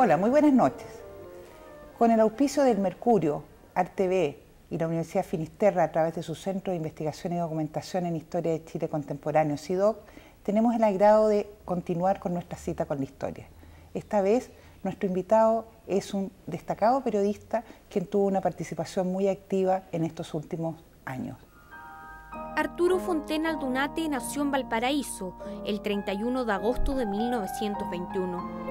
Hola, muy buenas noches. Con el auspicio del Mercurio, ArtV y la Universidad Finisterra a través de su Centro de Investigación y Documentación en Historia de Chile Contemporáneo, CIDOC, tenemos el agrado de continuar con nuestra cita con la historia. Esta vez, nuestro invitado es un destacado periodista quien tuvo una participación muy activa en estos últimos años. Arturo Fonten Aldunate nació en Valparaíso el 31 de agosto de 1921.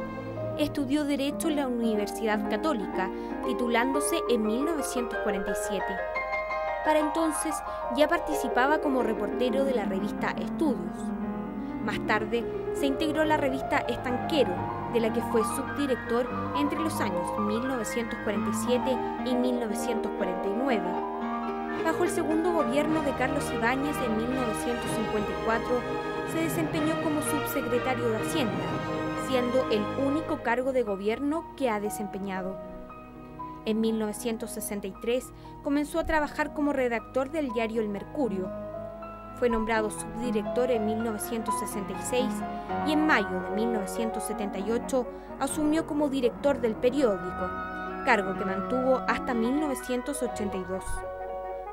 Estudió Derecho en la Universidad Católica, titulándose en 1947. Para entonces ya participaba como reportero de la revista Estudios. Más tarde se integró a la revista Estanquero, de la que fue subdirector entre los años 1947 y 1949. Bajo el segundo gobierno de Carlos Ibáñez en 1954 se desempeñó como subsecretario de Hacienda, siendo el único cargo de gobierno que ha desempeñado. En 1963 comenzó a trabajar como redactor del diario El Mercurio. Fue nombrado subdirector en 1966 y en mayo de 1978 asumió como director del periódico, cargo que mantuvo hasta 1982.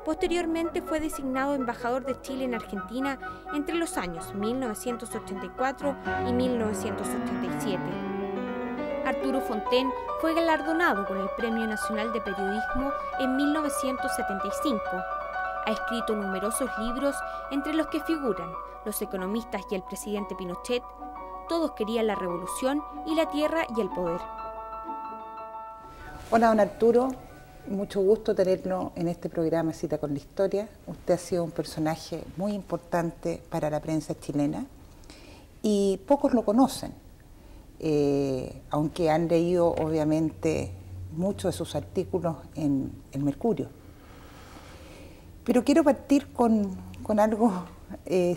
Posteriormente fue designado embajador de Chile en Argentina entre los años 1984 y 1987. Arturo Fonten fue galardonado con el Premio Nacional de Periodismo en 1975. Ha escrito numerosos libros, entre los que figuran Los economistas y el presidente Pinochet, Todos querían la revolución y La tierra y el poder. Hola, don Arturo. Mucho gusto tenerlo en este programa Cita con la Historia. Usted ha sido un personaje muy importante para la prensa chilena y pocos lo conocen, aunque han leído obviamente muchos de sus artículos en el Mercurio. Pero quiero partir con algo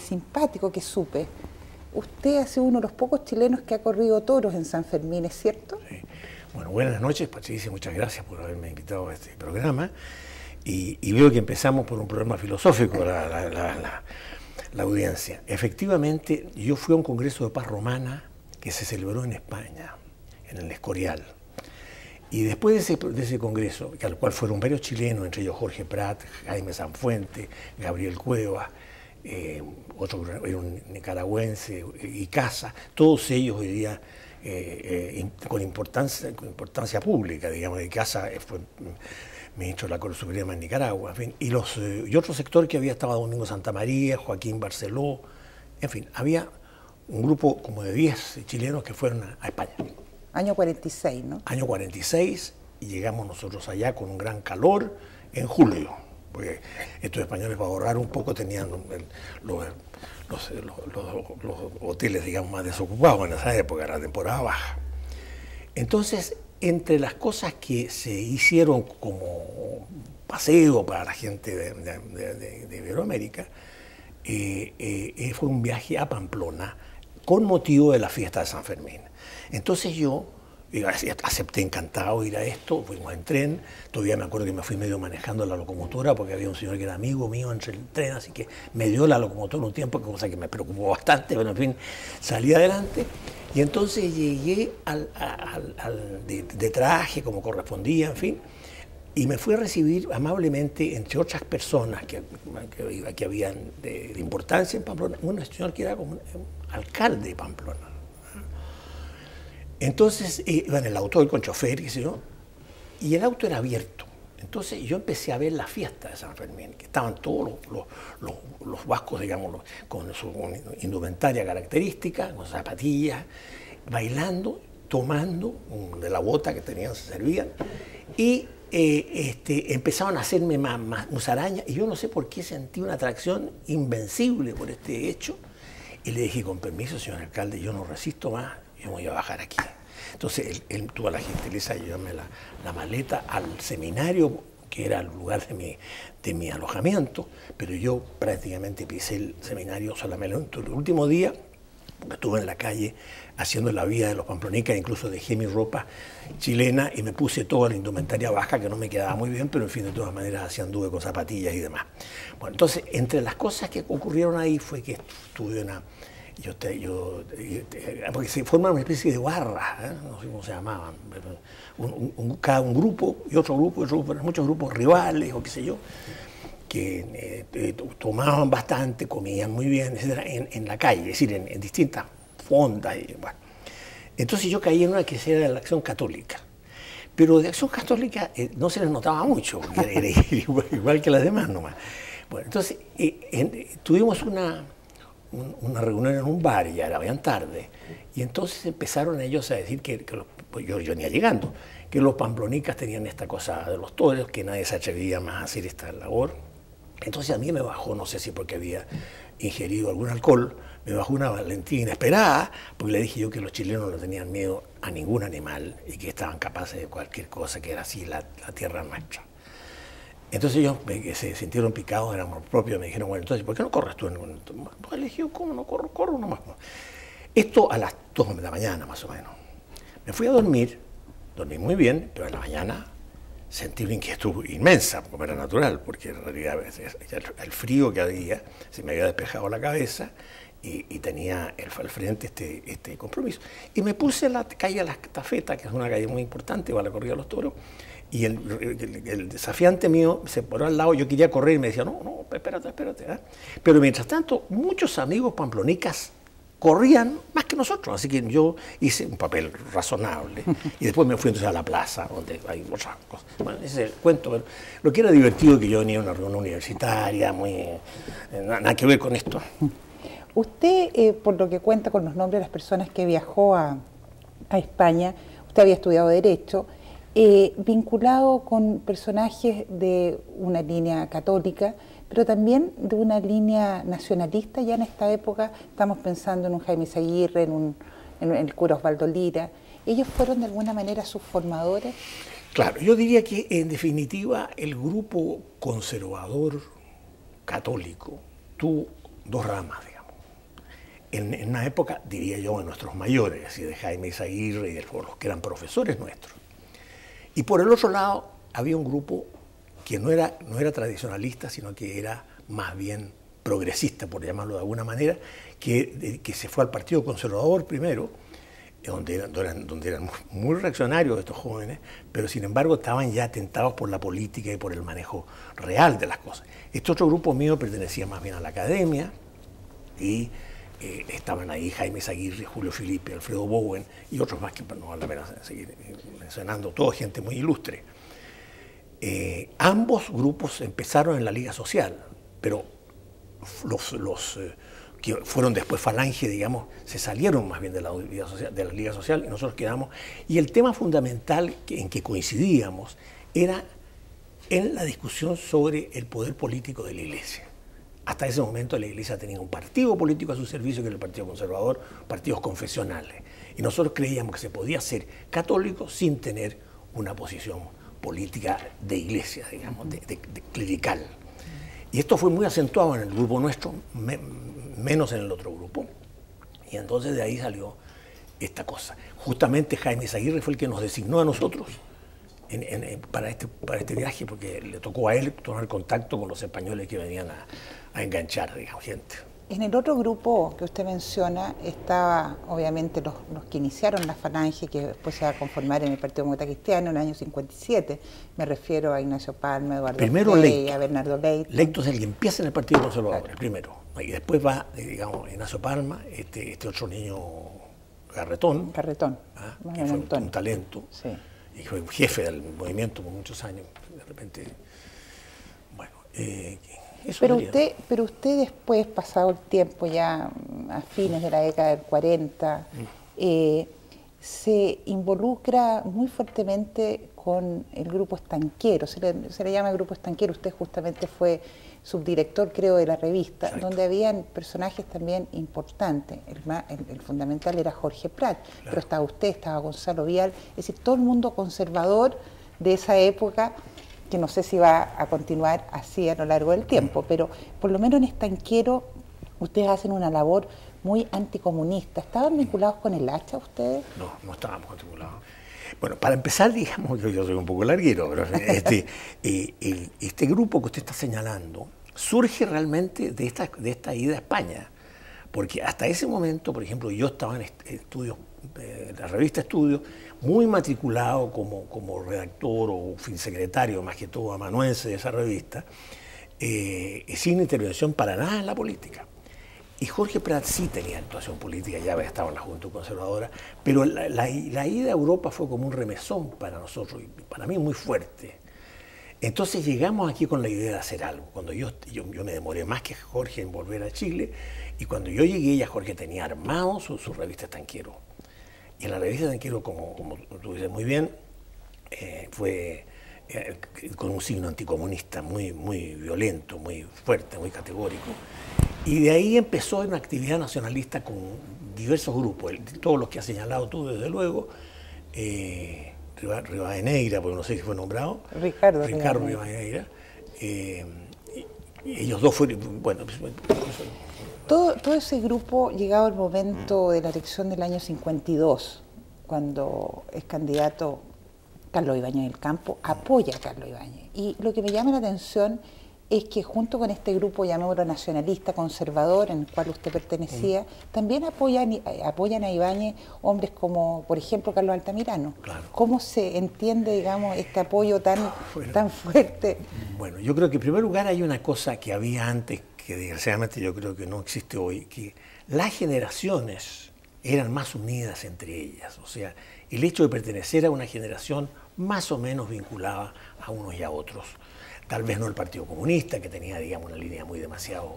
simpático que supe. Usted ha sido uno de los pocos chilenos que ha corrido toros en San Fermín, ¿es cierto? Sí. Bueno, buenas noches, Patricia, muchas gracias por haberme invitado a este programa. Y veo que empezamos por un problema filosófico, la audiencia. Efectivamente, yo fui a un congreso de paz romana que se celebró en España, en el Escorial. Y después de ese congreso, al cual fueron varios chilenos, entre ellos Jorge Prat, Jaime Sanfuente, Gabriel Cuevas, otro era un nicaragüense, Icaza, todos ellos hoy día con importancia pública, digamos. Icaza fue ministro de la Corte Suprema en Nicaragua, en fin, y otro sector que había estado Domingo Santamaría, Joaquín Barceló, en fin, había un grupo como de 10 chilenos que fueron a España. Año 46, ¿no? Año 46, y llegamos nosotros allá con un gran calor en julio, porque estos españoles, para ahorrar un poco, tenían los hoteles, digamos, más desocupados en esa época, era la temporada baja. Entonces, entre las cosas que se hicieron como paseo para la gente de Iberoamérica, fue un viaje a Pamplona con motivo de la fiesta de San Fermín. Entonces yo acepté encantado ir a esto, fuimos en tren, todavía me acuerdo que me fui medio manejando la locomotora porque había un señor que era amigo mío entre el tren, así que me dio la locomotora un tiempo, cosa que me preocupó bastante, pero en fin, salí adelante y entonces llegué de traje como correspondía, en fin, y me fui a recibir amablemente, entre otras personas que habían de importancia en Pamplona, un señor que era como un alcalde de Pamplona. Entonces iba en el auto con chofer, qué sé yo, y el auto era abierto. Entonces yo empecé a ver la fiesta de San Fermín, que estaban todos los vascos, digamos, con su indumentaria característica, con zapatillas, bailando, tomando de la bota que tenían, se servían, y empezaron a hacerme musaraña, y yo no sé por qué sentí una atracción invencible por este hecho, y le dije, con permiso, señor alcalde, yo no resisto más, yo voy a bajar aquí. Entonces él tuvo la gentileza de llevarme la maleta al seminario, que era el lugar de mi alojamiento, pero yo prácticamente pisé el seminario solamente el último día, porque estuve en la calle haciendo la vida de los pamplonicas, incluso dejé mi ropa chilena y me puse toda la indumentaria baja, que no me quedaba muy bien, pero en fin, de todas maneras así anduve con zapatillas y demás. Bueno, entonces, entre las cosas que ocurrieron ahí fue que estuve porque se forman una especie de barras, no sé cómo se llamaban, cada un grupo y otro grupo, muchos grupos rivales o qué sé yo, que tomaban bastante, comían muy bien, etcétera, en la calle, es decir, en distintas fondas. Bueno. Entonces yo caí en una que era de la Acción Católica. Pero de Acción Católica no se les notaba mucho, porque era igual que las demás nomás. Bueno, entonces tuvimos una reunión en un bar, ya era bien tarde, y entonces empezaron ellos a decir pues yo venía llegando, que los pamplonicas tenían esta cosa de los toros, que nadie se atrevía más a hacer esta labor. Entonces a mí me bajó, no sé si porque había ingerido algún alcohol, me bajó una valentía inesperada, porque le dije yo que los chilenos no tenían miedo a ningún animal y que estaban capaces de cualquier cosa, que era así la tierra nuestra. Entonces ellos que se sintieron picados, eran propios, me dijeron, bueno, entonces, ¿por qué no corres tú? No, le dije, ¿cómo no corro? Corro nomás. Esto a las 2 de la mañana, más o menos. Me fui a dormir, dormí muy bien, pero en la mañana sentí una inquietud inmensa, como era natural, porque en realidad el frío que había, se me había despejado la cabeza y tenía al frente este compromiso. Y me puse en la calle Las Tafetas, que es una calle muy importante para la corrida de los toros, y el desafiante mío se paró al lado, yo quería correr y me decía, no, espérate. ¿Eh? Pero mientras tanto, muchos amigos pamplonicas corrían más que nosotros, así que yo hice un papel razonable y después me fui entonces a la plaza, donde hay otras cosas. Bueno, ese es el cuento, pero lo que era divertido que yo venía a una reunión universitaria, nada que ver con esto. Usted, por lo que cuenta con los nombres de las personas que viajó a España, usted había estudiado Derecho, vinculado con personajes de una línea católica, pero también de una línea nacionalista. Ya en esta época estamos pensando en un Jaime Izaguirre, en el cura Osvaldo Lira. ¿Ellos fueron de alguna manera sus formadores? Claro, yo diría que en definitiva el grupo conservador católico tuvo dos ramas, digamos. En una época, diría yo, de nuestros mayores, así de Jaime Izaguirre y de los que eran profesores nuestros. Y por el otro lado había un grupo que no era tradicionalista, sino que era más bien progresista, por llamarlo de alguna manera, que se fue al Partido Conservador primero, donde eran muy reaccionarios estos jóvenes, pero sin embargo estaban ya tentados por la política y por el manejo real de las cosas. Este otro grupo mío pertenecía más bien a la academia y estaban ahí Jaime Izaguirre, Julio Filipe, Alfredo Bowen y otros más que no vale la pena seguir mencionando, toda gente muy ilustre. Ambos grupos empezaron en la Liga Social, pero los que fueron después Falange, digamos, se salieron más bien de la Liga Social y nosotros quedamos. Y el tema fundamental en que coincidíamos era en la discusión sobre el poder político de la Iglesia. Hasta ese momento la Iglesia tenía un partido político a su servicio, que era el Partido Conservador, partidos confesionales. Y nosotros creíamos que se podía ser católico sin tener una posición política de iglesia, digamos, de clerical. Y esto fue muy acentuado en el grupo nuestro, menos en el otro grupo. Y entonces de ahí salió esta cosa. Justamente Jaime Izaguirre fue el que nos designó a nosotros para este viaje, porque le tocó a él tomar contacto con los españoles que venían a enganchar, digamos, gente. En el otro grupo que usted menciona estaba, obviamente, los que iniciaron la Falange, que después se va a conformar en el Partido Demócrata Cristiano en el año 57. Me refiero a Ignacio Palma, Eduardo Frei, a Bernardo Leito. Leito es el que empieza en el Partido Conservador, claro. El primero. Y después va, digamos, Ignacio Palma, este otro niño Garretón. Que fue un talento. Sí. Y fue jefe del movimiento por muchos años. De repente, bueno... Pero usted después, pasado el tiempo, ya a fines de la década del 40, se involucra muy fuertemente con el grupo estanquero, se le llama el grupo estanquero. Usted justamente fue subdirector, creo, de la revista. Exacto. Donde habían personajes también importantes. El fundamental era Jorge Prat, claro. Pero estaba usted, estaba Gonzalo Vial, es decir, todo el mundo conservador de esa época, que no sé si va a continuar así a lo largo del tiempo, pero por lo menos en Estanquero ustedes hacen una labor muy anticomunista. ¿Estaban vinculados con el hacha ustedes? No estábamos vinculados. Bueno, para empezar, digamos, yo soy un poco larguero, pero este grupo que usted está señalando surge realmente de esta ida a España, Porque hasta ese momento, por ejemplo, yo estaba en estudios, la revista Estudios, muy matriculado como redactor o secretario, más que todo amanuense de esa revista, sin intervención para nada en la política. Y Jorge Prat sí tenía actuación política, ya había estado en la Juventud Conservadora, pero la ida a Europa fue como un remesón para nosotros, y para mí muy fuerte. Entonces llegamos aquí con la idea de hacer algo. Cuando yo me demoré más que Jorge en volver a Chile, y cuando yo llegué ya Jorge tenía armado su revista Estanquero. Y en la revista Estanquero, como tú dices muy bien, fue con un signo anticomunista muy violento, muy fuerte, muy categórico. Y de ahí empezó una actividad nacionalista con diversos grupos, todos los que has señalado tú desde luego, Rivadeneira, porque no sé si fue nombrado. Ricardo Rivadeneira. Ellos dos fueron, bueno. Todo ese grupo, llegado el momento de la elección del año 52, cuando es candidato Carlos Ibáñez del Campo, apoya a Carlos Ibáñez. Y lo que me llama la atención es que junto con este grupo, llamémoslo nacionalista, conservador, en el cual usted pertenecía, también apoyan a Ibáñez hombres como, por ejemplo, Carlos Altamirano. Claro. ¿Cómo se entiende, digamos, este apoyo tan fuerte? Bueno, yo creo que en primer lugar hay una cosa que había antes, que desgraciadamente yo creo que no existe hoy, que las generaciones eran más unidas entre ellas. O sea, el hecho de pertenecer a una generación más o menos vinculada a unos y a otros. Tal vez no el Partido Comunista, que tenía, digamos, una línea muy demasiado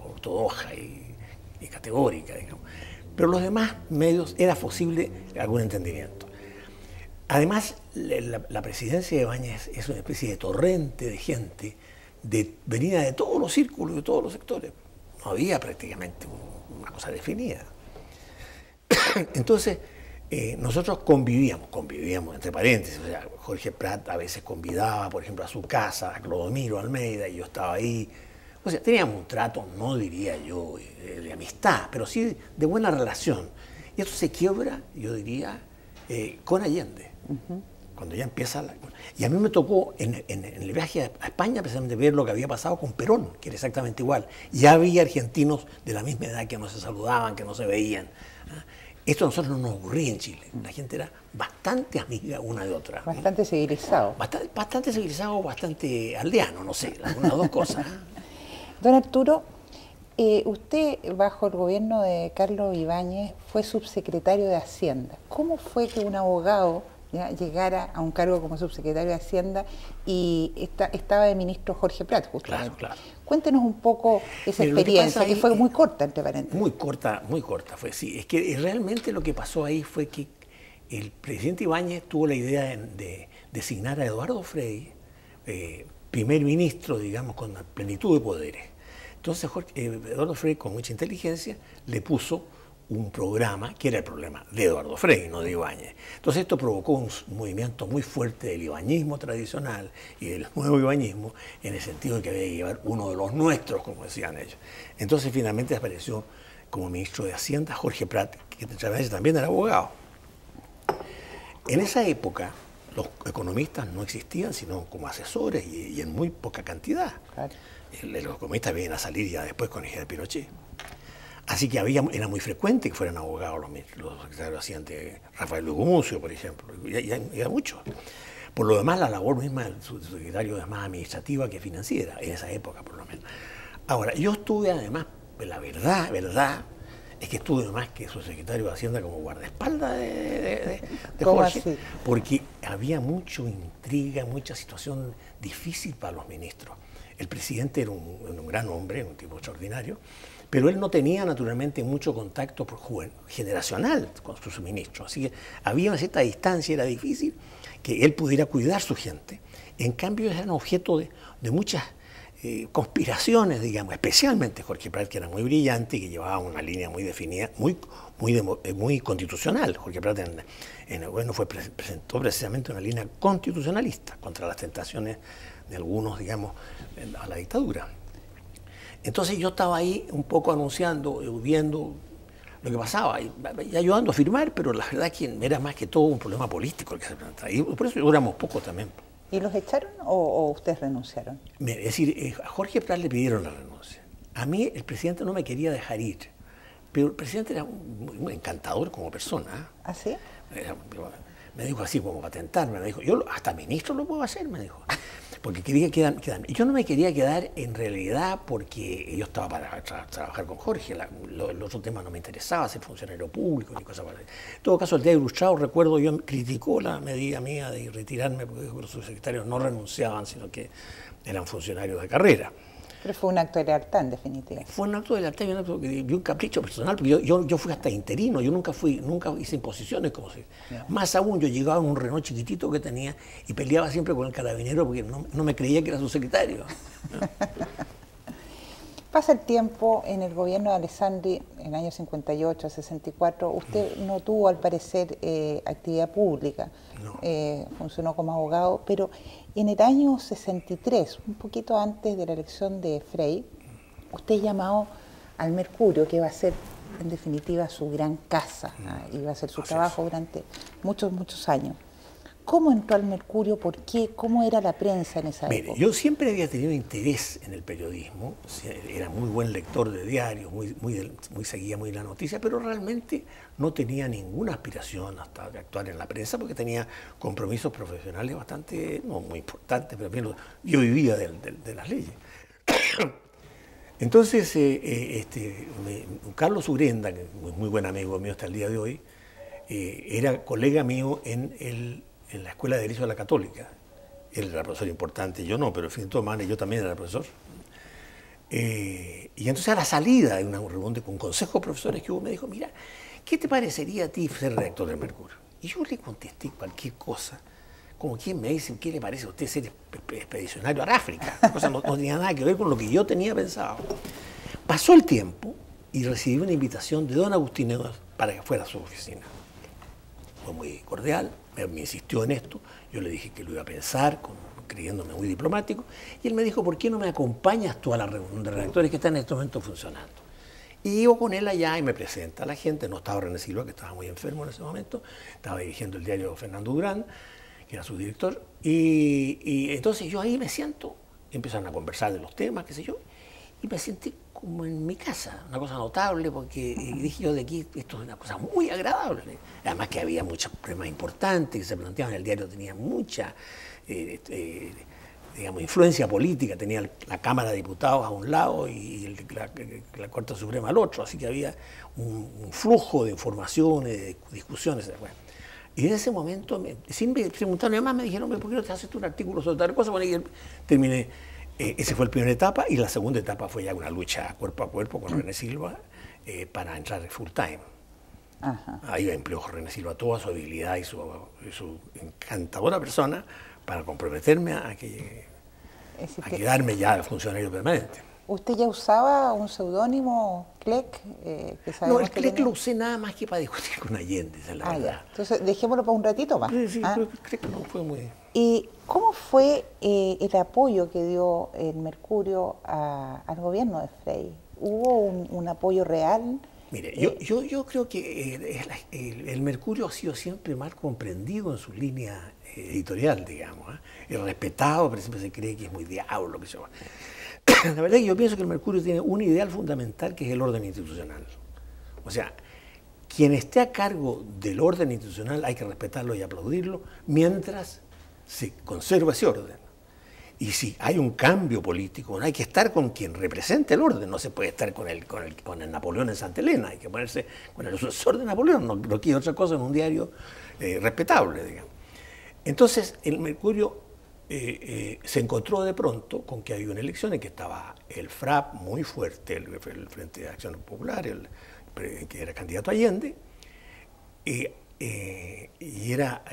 ortodoxa y categórica, digamos. Pero los demás medios era posible algún entendimiento. Además, la presidencia de Ibáñez es una especie de torrente de gente venida de todos los círculos, de todos los sectores. No había prácticamente una cosa definida. Entonces, nosotros convivíamos entre paréntesis. O sea, Jorge Prat a veces convidaba, por ejemplo, a su casa a Clodomiro Almeida y yo estaba ahí. O sea, teníamos un trato, no diría yo, de amistad, pero sí de buena relación. Y eso se quiebra, yo diría, con Allende. Cuando ya empieza Y a mí me tocó en el viaje a España precisamente ver lo que había pasado con Perón, que era exactamente igual. Ya había argentinos de la misma edad que no se saludaban, que no se veían. Esto a nosotros no nos ocurría en Chile. La gente era bastante amiga una de otra. Bastante civilizado. Bastante civilizado, bastante aldeano, no sé, las dos cosas. Don Arturo, usted bajo el gobierno de Carlos Ibáñez fue subsecretario de Hacienda. ¿Cómo fue que un abogado llegara a un cargo como subsecretario de Hacienda y estaba de ministro Jorge Prat, justamente? Claro. Cuéntenos un poco esa experiencia, que fue muy corta, entre paréntesis. Muy corta fue, sí. Es que realmente lo que pasó ahí fue que el presidente Ibáñez tuvo la idea de designar a Eduardo Frei primer ministro, digamos, con la plenitud de poderes. Entonces Eduardo Frei, con mucha inteligencia, le puso un programa que era el problema de Eduardo Frei, no de Ibáñez. Entonces esto provocó un movimiento muy fuerte del ibañismo tradicional y del nuevo ibañismo, en el sentido de que había que llevar uno de los nuestros, como decían ellos. Entonces finalmente apareció como ministro de Hacienda Jorge Prat, que también era abogado. En esa época los economistas no existían sino como asesores y en muy poca cantidad. Claro. Los economistas vienen a salir ya después con el de Pinochet. Así que era muy frecuente que fueran abogados los secretarios de Hacienda, Rafael Lugo Mucio, por ejemplo, y era mucho. Por lo demás, la labor misma del subsecretario es más administrativa que financiera, en esa época por lo menos. Ahora, yo estuve además, la verdad, es que estuve más que subsecretario de Hacienda como guardaespaldas de Jorge, así? Porque había mucha intriga, mucha situación difícil para los ministros. El presidente era un gran hombre, un tipo extraordinario, pero él no tenía naturalmente mucho contacto generacional con sus ministros. Así que había una cierta distancia, era difícil que él pudiera cuidar a su gente. En cambio, eran objeto de muchas conspiraciones, digamos, especialmente Jorge Prat, que era muy brillante y que llevaba una línea muy definida, muy constitucional. Jorge Prat presentó precisamente una línea constitucionalista contra las tentaciones de algunos, digamos, a la dictadura. Entonces yo estaba ahí un poco anunciando, viendo lo que pasaba y ayudando a firmar, pero la verdad es que era más que todo un problema político el que se presentaba. Y por eso duramos poco también. ¿Y los echaron o ustedes renunciaron? Es decir, a Jorge Prat le pidieron la renuncia. A mí el presidente no me quería dejar ir, Pero el presidente era muy encantador como persona. ¿Ah, sí? Me dijo así como para tentarme, me dijo, yo hasta ministro lo puedo hacer, me dijo. Porque quería quedarme. Yo no me quería quedar en realidad porque yo estaba para trabajar con Jorge, el otro tema no me interesaba, ser funcionario público ni cosas así. En todo caso, el Diario Ilustrado, recuerdo, yo criticó la medida mía de retirarme porque dijo que los subsecretarios no renunciaban, sino que eran funcionarios de carrera. Pero fue un acto de lealtad, en definitiva. Fue un acto de lealtad y un capricho personal, porque yo fui hasta interino, yo nunca hice imposiciones como si. Más aún, yo llegaba en un Renault chiquitito que tenía y peleaba siempre con el carabinero porque no me creía que era su secretario. Pasa el tiempo, en el gobierno de Alessandri, en el año 58, 64, usted no tuvo, al parecer, actividad pública. No. Funcionó como abogado, pero en el año 63, un poquito antes de la elección de Frei, usted llamado al Mercurio, que iba a ser, en definitiva, su gran casa, iba a ser su trabajo durante muchos años. ¿Cómo entró al Mercurio? ¿Por qué? ¿Cómo era la prensa en esa época? Yo siempre había tenido interés en el periodismo, era muy buen lector de diarios, seguía muy la noticia, pero realmente no tenía ninguna aspiración hasta de actuar en la prensa porque tenía compromisos profesionales bastante, no muy importantes, pero bien, yo vivía de las leyes. Entonces, Carlos Urenda, que es muy buen amigo mío hasta el día de hoy, era colega mío en la Escuela de Derecho de la Católica. Él era profesor importante, yo no, pero en fin, de todas maneras, yo también era profesor. Y entonces a la salida de una reunión con consejos profesores que hubo, me dijo, mira, ¿qué te parecería a ti ser redactor del Mercurio? Y yo le contesté cualquier cosa, como quien me dice, ¿qué le parece a usted ser expedicionario al África? La cosa no tenía nada que ver con lo que yo tenía pensado. Pasó el tiempo y recibí una invitación de don Agustín Egas para que fuera a su oficina. Fue muy cordial, me insistió en esto, yo le dije que lo iba a pensar, creyéndome muy diplomático, y él me dijo, ¿por qué no me acompañas tú a la reunión de redactores que está en este momento funcionando? Y iba con él allá y me presenta a la gente, no estaba René Silva, que estaba muy enfermo en ese momento, estaba dirigiendo el diario Fernando Durán, que era su director, y entonces yo ahí me siento, empiezan a conversar de los temas, qué sé yo, y me sentí como en mi casa, una cosa notable, porque dije yo de aquí, esto es una cosa muy agradable. Además que había muchos problemas importantes que se planteaban, el diario tenía mucha, digamos, influencia política, tenía la Cámara de Diputados a un lado y la Corte Suprema al otro, así que había un flujo de informaciones, de discusiones. Bueno. Y en ese momento, sin preguntarme más, me dijeron, ¿por qué no te haces tú un artículo sobre tal cosa? Bueno, y terminé. Esa fue la primera etapa y la segunda etapa fue ya una lucha cuerpo a cuerpo con René Silva para entrar full time. Ajá. Ahí empleó René Silva toda su habilidad y su encantadora persona para comprometerme a quedarme ya funcionario permanente. ¿Usted ya usaba un seudónimo, Clec? No, el Clec lo usé nada más que para discutir con Allende, esa es la verdad. Ya. Entonces, dejémoslo para un ratito más. Sí, creo que Clec no fue muy... ¿Y cómo fue el apoyo que dio el Mercurio al gobierno de Frei? ¿Hubo un apoyo real? Mire, yo creo que el Mercurio ha sido siempre mal comprendido en su línea editorial, digamos. Es respetado, pero siempre se cree que es muy diablo, que se va. La verdad es que yo pienso que el Mercurio tiene un ideal fundamental que es el orden institucional. O sea, quien esté a cargo del orden institucional hay que respetarlo y aplaudirlo mientras se conserva ese orden. Y si hay un cambio político, hay que estar con quien represente el orden, no se puede estar con el Napoleón en Santa Elena, hay que ponerse con el sucesor de Napoleón, no quiere otra cosa en un diario respetable, digamos. Entonces, el Mercurio se encontró de pronto con que había una elección en que estaba el FRAP muy fuerte, el Frente de Acción Popular, que era candidato a Allende, y era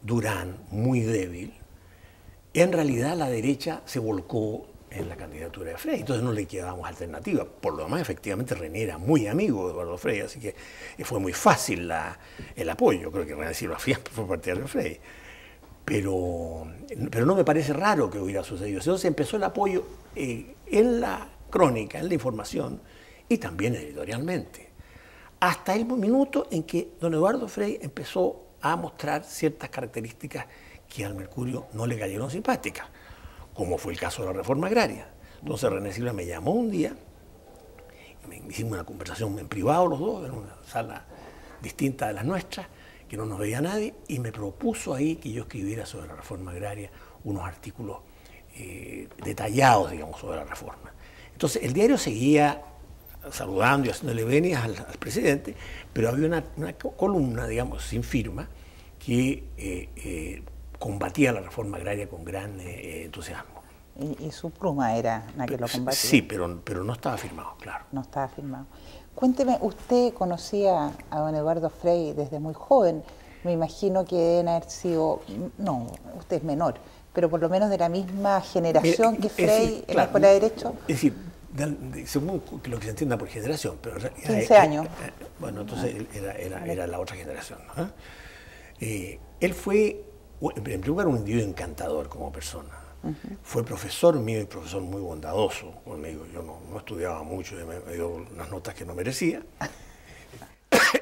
Durán, muy débil. En realidad la derecha se volcó en la candidatura de Frei, entonces no le quedábamos alternativa. Por lo demás, efectivamente, René era muy amigo de Eduardo Frei, así que fue muy fácil el apoyo. Creo que René Silva fue partidario de Frei. Pero no me parece raro que hubiera sucedido. Entonces empezó el apoyo en la crónica, en la información y también editorialmente. Hasta el minuto en que don Eduardo Frei empezó a mostrar ciertas características que al Mercurio no le cayeron simpáticas, como fue el caso de la reforma agraria. Entonces René Silva me llamó un día hicimos una conversación en privado los dos, en una sala distinta de las nuestras, que no nos veía nadie, y me propuso ahí que yo escribiera sobre la reforma agraria unos artículos detallados, digamos, sobre la reforma. Entonces, el diario seguía saludando y haciéndole venias al presidente, pero había una columna, digamos, sin firma, que combatía la reforma agraria con gran entusiasmo. ¿Y su pluma era la que lo combatía? Sí, pero no estaba firmado, claro. No estaba firmado. Cuénteme, usted conocía a don Eduardo Frei desde muy joven. Me imagino que deben haber sido, no, usted es menor, pero por lo menos de la misma generación que Frei en la Escuela de Derecho. Es decir, según lo que se entienda por generación, pero 15 años. Bueno, entonces era la otra generación, ¿no? Él fue, en primer lugar, un individuo encantador como persona. Fue profesor mío y profesor muy bondadoso conmigo. Yo no estudiaba mucho, me dio unas notas que no merecía.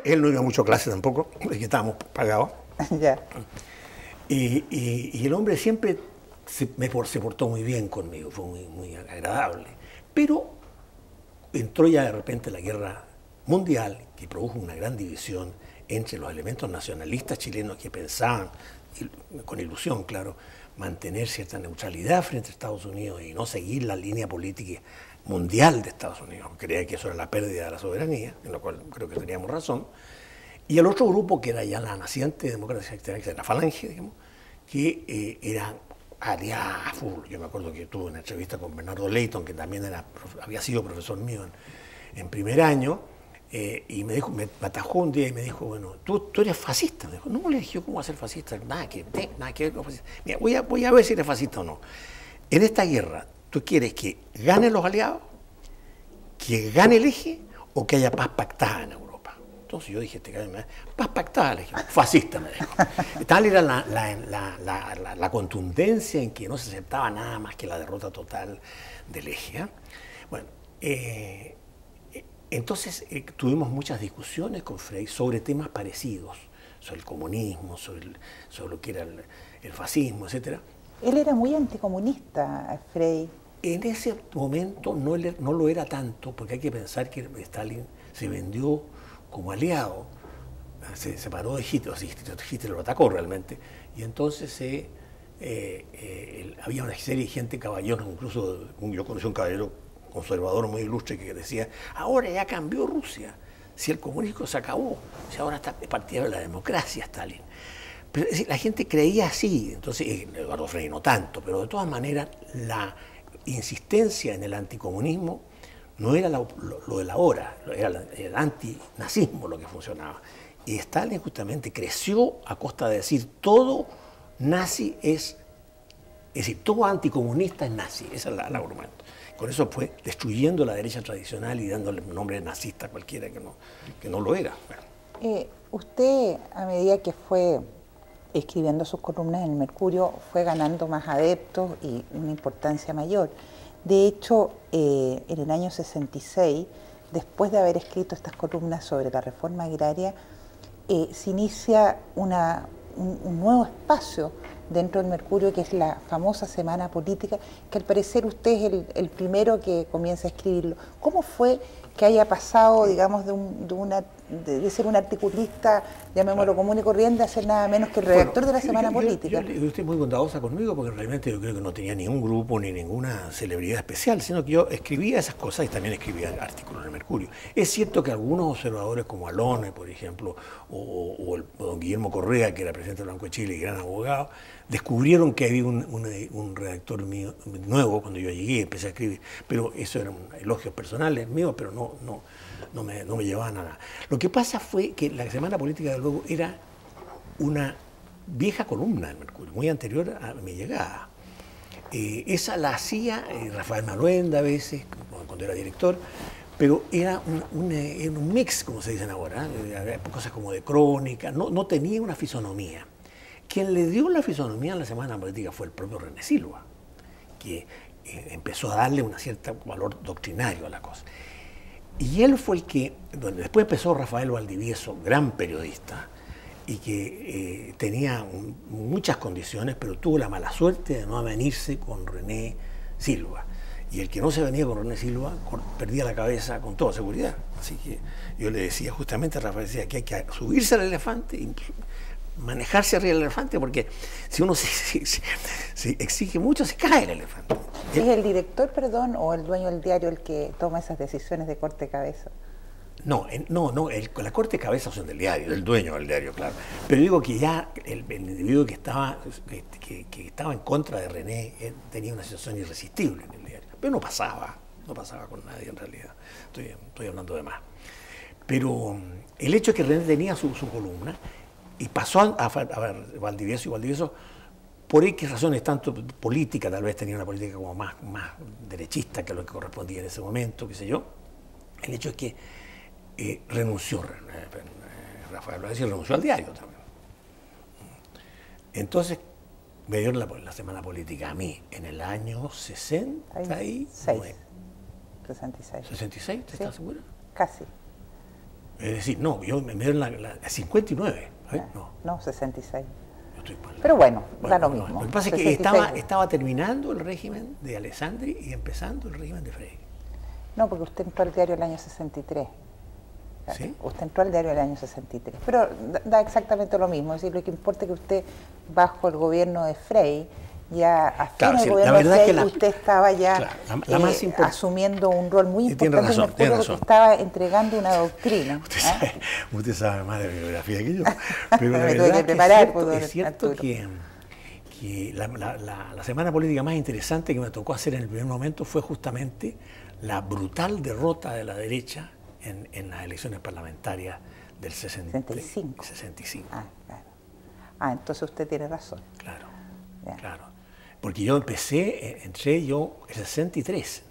Él no iba mucho a clase tampoco, porque estábamos pagados. Ya. Y el hombre siempre se portó muy bien conmigo, fue muy agradable. Pero entró ya de repente la guerra mundial, que produjo una gran división entre los elementos nacionalistas chilenos que pensaban, con ilusión, claro, mantener cierta neutralidad frente a Estados Unidos y no seguir la línea política mundial de Estados Unidos. Creía que eso era la pérdida de la soberanía, en lo cual creo que teníamos razón. Y el otro grupo, que era ya la naciente democracia cristiana, que era la Falange, digamos, que era aliada full. Yo me acuerdo que tuve una entrevista con Bernardo Leighton, que también había sido profesor mío en primer año, y me atajó un día y me dijo, bueno, tú eres fascista. Me dijo, no, le dije, ¿cómo va a ser fascista? Nada que ver con fascista. Mira, voy a ver si eres fascista o no. En esta guerra, ¿tú quieres que ganen los aliados, que gane el eje o que haya paz pactada en Europa? Entonces yo dije, paz pactada, le dije, fascista, me dijo. Tal era la contundencia en que no se aceptaba nada más que la derrota total del eje. Bueno, entonces tuvimos muchas discusiones con Frei sobre temas parecidos, sobre el comunismo, sobre lo que era el fascismo, etc. Él era muy anticomunista, Frei. En ese momento no lo era tanto, porque hay que pensar que Stalin se vendió como aliado, se separó de Hitler, Hitler lo atacó realmente, y entonces había una serie de gente, caballeros, incluso yo conocí un caballero conservador muy ilustre que decía, ahora ya cambió Rusia, si el comunismo se acabó, si ahora está partidario de la democracia Stalin. Pero es decir, la gente creía así, entonces Eduardo Frei no tanto, pero de todas maneras la insistencia en el anticomunismo no era lo de la hora, era el antinazismo lo que funcionaba. Y Stalin justamente creció a costa de decir todo nazi es decir, todo anticomunista es nazi, ese es el argumento. Con eso fue destruyendo la derecha tradicional y dándole un nombre nazista a cualquiera que no lo era. Bueno. Usted, a medida que fue escribiendo sus columnas en el Mercurio, fue ganando más adeptos y una importancia mayor. De hecho, en el año 66, después de haber escrito estas columnas sobre la reforma agraria, se inicia un nuevo espacio dentro del Mercurio, que es la famosa Semana Política, que al parecer usted es el primero que comienza a escribirlo. ¿Cómo fue que haya pasado, digamos, de ser un articulista, llamémoslo común y corriente, a ser nada menos que el redactor de la Semana Política? Usted es muy bondadosa conmigo, porque realmente yo creo que no tenía ningún grupo ni ninguna celebridad especial, sino que yo escribía esas cosas y también escribía artículos en el Mercurio. Es cierto que algunos observadores como Alone, por ejemplo, o don Guillermo Correa, que era presidente del Banco de Chile y gran abogado, descubrieron que había un redactor mío nuevo cuando yo llegué, empecé a escribir, pero eso eran elogios personales míos, pero no me llevaba a nada. Lo que pasa fue que la Semana Política, de luego, era una vieja columna del Mercurio, muy anterior a mi llegada. Esa la hacía Rafael Maluenda a veces, cuando era director, pero era un mix, como se dicen ahora, había cosas como de crónica, no tenía una fisonomía. Quien le dio la fisonomía a la Semana Política fue el propio René Silva, que empezó a darle un cierto valor doctrinario a la cosa. Y él fue el que, bueno, después empezó Rafael Valdivieso, gran periodista, y que tenía muchas condiciones, pero tuvo la mala suerte de no avenirse con René Silva. Y el que no se venía con René Silva perdía la cabeza con toda seguridad. Así que yo le decía justamente a Rafael, decía que hay que subirse al elefante y manejarse arriba del elefante, porque si uno se exige mucho, se cae el elefante. ¿Es el director, perdón, o el dueño del diario el que toma esas decisiones de corte de cabeza? No, la corte de cabeza son del diario, del dueño del diario, claro. Pero digo que ya el individuo que estaba en contra de René tenía una situación irresistible en el diario. Pero no pasaba con nadie en realidad. Estoy hablando de más. Pero el hecho es que René tenía su columna y pasó a Valdivieso, y Valdivieso, por X razones, tanto política, tal vez tenía una política como más derechista que lo que correspondía en ese momento, qué sé yo. El hecho es que renunció Rafael Blasio, renunció al diario también. Entonces me dieron la semana política a mí en el año 66. 66. ¿66? ¿Te estás segura? Casi. Es decir, no, me dieron la 59. No, 66. Yo estoy mal. Pero bueno, da lo mismo. Lo que pasa es que estaba terminando el régimen de Alessandri y empezando el régimen de Frey. No, porque usted entró al diario el año 63. ¿Sí? Usted entró al diario el año 63. Pero da exactamente lo mismo. Es decir, lo que importa es que usted, bajo el gobierno de Frey, ya a fin del gobierno de Frey, usted estaba ya asumiendo un rol muy importante en Mercurio, porque estaba entregando una doctrina. Usted sabe más de bibliografía que yo. Pero la verdad es cierto que la semana política más interesante que me tocó hacer en el primer momento fue justamente la brutal derrota de la derecha en las elecciones parlamentarias del 65. Claro. Entonces usted tiene razón. Claro, claro. Porque yo entré yo el 63,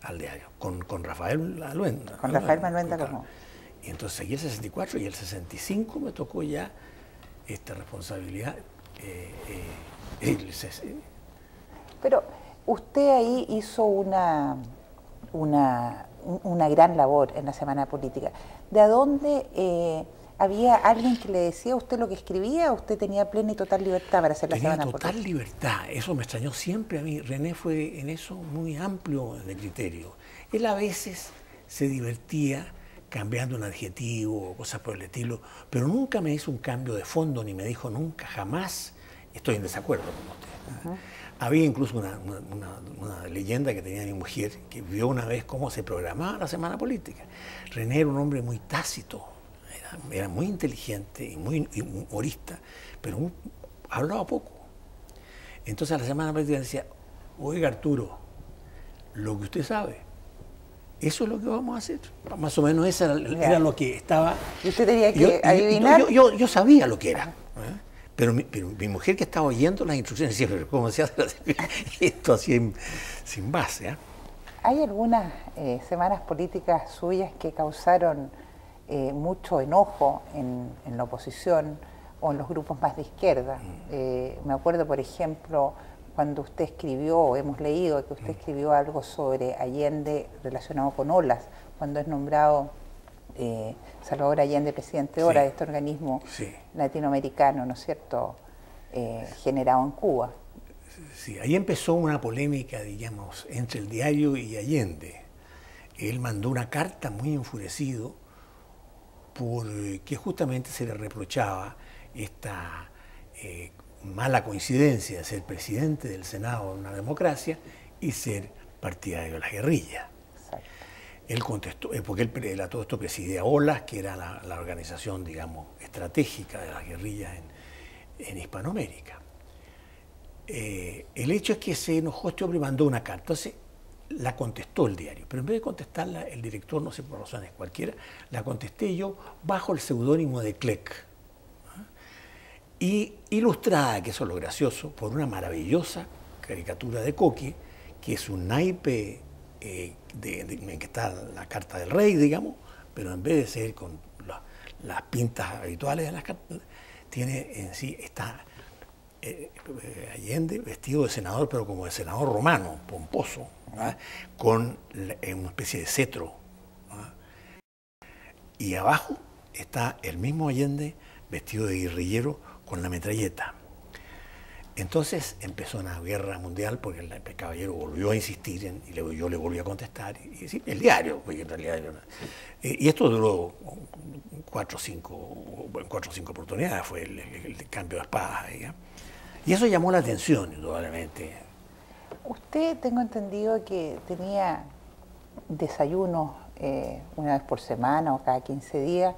al diario, con Rafael Maluenda. Con Rafael Maluenda como. Y entonces seguí el 64 y el 65 me tocó ya esta responsabilidad. Pero usted ahí hizo una gran labor en la semana política. ¿De dónde había alguien que le decía a usted lo que escribía o usted tenía plena y total libertad para hacer la semana política? Tenía total libertad, eso me extrañó siempre a mí. René fue en eso muy amplio de criterio. Él a veces se divertía cambiando un adjetivo o cosas por el estilo, pero nunca me hizo un cambio de fondo ni me dijo nunca, jamás estoy en desacuerdo con usted. Había incluso una leyenda que tenía mi mujer, que vio una vez cómo se programaba la semana política. René era un hombre muy tácito, era muy inteligente y muy humorista, pero hablaba poco. Entonces a la semana política decía, oiga Arturo, lo que usted sabe, eso es lo que vamos a hacer. Más o menos eso era lo que estaba... ¿Y usted tenía que adivinar? Yo sabía lo que era. Pero mi mujer que estaba oyendo las instrucciones decía, pero ¿cómo se hace esto así sin base? Hay algunas semanas políticas suyas que causaron mucho enojo en la oposición o en los grupos más de izquierda. Me acuerdo, por ejemplo, cuando usted escribió, o hemos leído que usted escribió algo sobre Allende relacionado con OLAS, cuando es nombrado Salvador Allende, presidente ahora de este organismo latinoamericano, ¿no es cierto?, generado en Cuba. Sí, ahí empezó una polémica, digamos, entre el diario y Allende. Él mandó una carta muy enfurecido porque justamente se le reprochaba esta mala coincidencia de ser presidente del Senado de una democracia y ser partidario de la guerrilla. Él contestó, porque él a todo esto presidía OLAS, que era la organización, digamos, estratégica de las guerrillas en Hispanoamérica. El hecho es que se enojó este hombre y mandó una carta. Entonces la contestó el diario, pero en vez de contestarla el director, no sé por razones cualquiera, la contesté yo bajo el seudónimo de Cleck. Y ilustrada, que eso es lo gracioso, por una maravillosa caricatura de Coqui, que es un naipe en que está la carta del rey, digamos, pero en vez de ser con las pintas habituales de las cartas, tiene en sí, está Allende vestido de senador, pero como de senador romano, pomposo, con una especie de cetro. Y abajo está el mismo Allende vestido de guerrillero con la metralleta. Entonces empezó una guerra mundial porque el caballero volvió a insistir y yo le volví a contestar. Y sí, el diario, porque en realidad y esto duró 4 o 5 oportunidades, fue el cambio de espadas. Y eso llamó la atención, indudablemente. Usted, tengo entendido que tenía desayunos una vez por semana o cada 15 días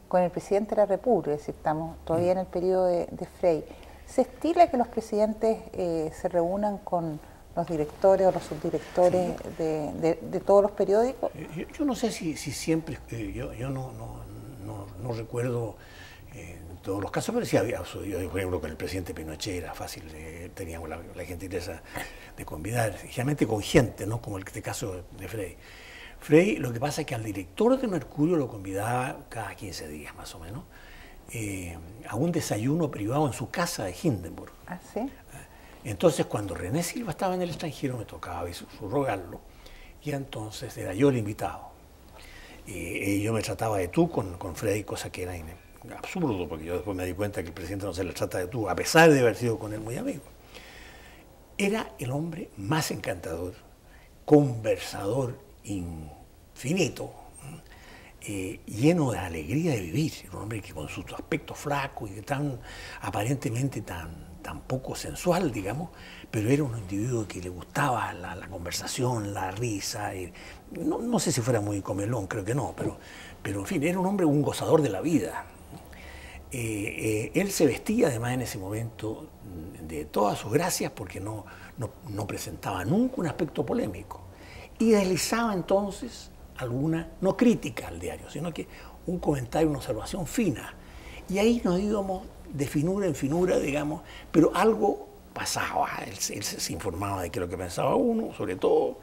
con el presidente de la República, es decir, estamos todavía en el periodo de Frei. ¿Se estila que los presidentes se reúnan con los directores o los subdirectores de todos los periódicos? Yo no sé si siempre, yo no recuerdo en todos los casos, pero sí había sucedido, por ejemplo, con el presidente Pinochet era fácil, teníamos la gentileza de convidar, generalmente con gente, no como este caso de Frei. Frei, lo que pasa es que al director de Mercurio lo convidaba cada 15 días más o menos, a un desayuno privado en su casa de Hindenburg. ¿Ah, sí? Entonces, cuando René Silva estaba en el extranjero, me tocaba rogarlo, y entonces era yo el invitado. Y yo me trataba de tú con Frei, cosa que era absurdo, porque yo después me di cuenta que el presidente no se le trata de tú, a pesar de haber sido con él muy amigo. Era el hombre más encantador, conversador infinito, lleno de alegría de vivir, un hombre que con su aspecto flaco y aparentemente tan poco sensual, digamos, pero era un individuo que le gustaba la conversación, la risa, no sé si fuera muy comelón, creo que no, pero en fin, era un hombre, un gozador de la vida. Él se vestía además en ese momento de todas sus gracias porque no presentaba nunca un aspecto polémico y deslizaba entonces alguna, no crítica al diario, sino que un comentario, una observación fina. Y ahí nos íbamos de finura en finura, digamos, pero algo pasaba, él se informaba de qué es lo que pensaba uno, sobre todo,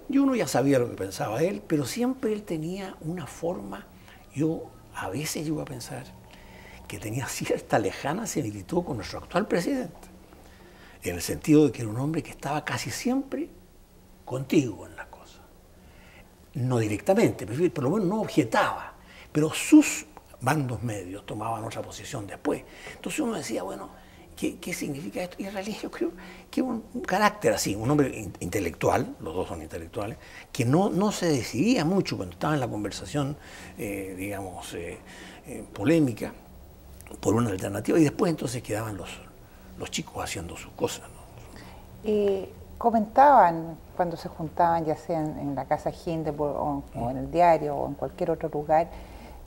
y uno ya sabía lo que pensaba él, pero siempre él tenía una forma, yo a veces llego a pensar que tenía cierta lejana similitud con nuestro actual presidente, en el sentido de que era un hombre que estaba casi siempre contigo en las cosas. No directamente, pero por lo menos no objetaba, pero sus bandos medios tomaban otra posición después. Entonces uno decía, bueno, ¿qué significa esto? Y en realidad yo creo que un carácter así, un hombre intelectual, los dos son intelectuales, que no se decidía mucho cuando estaba en la conversación, digamos, polémica, por una alternativa, y después entonces quedaban los chicos haciendo sus cosas, ¿no? Comentaban cuando se juntaban, ya sea en la casa Hindenburg o en el diario o en cualquier otro lugar,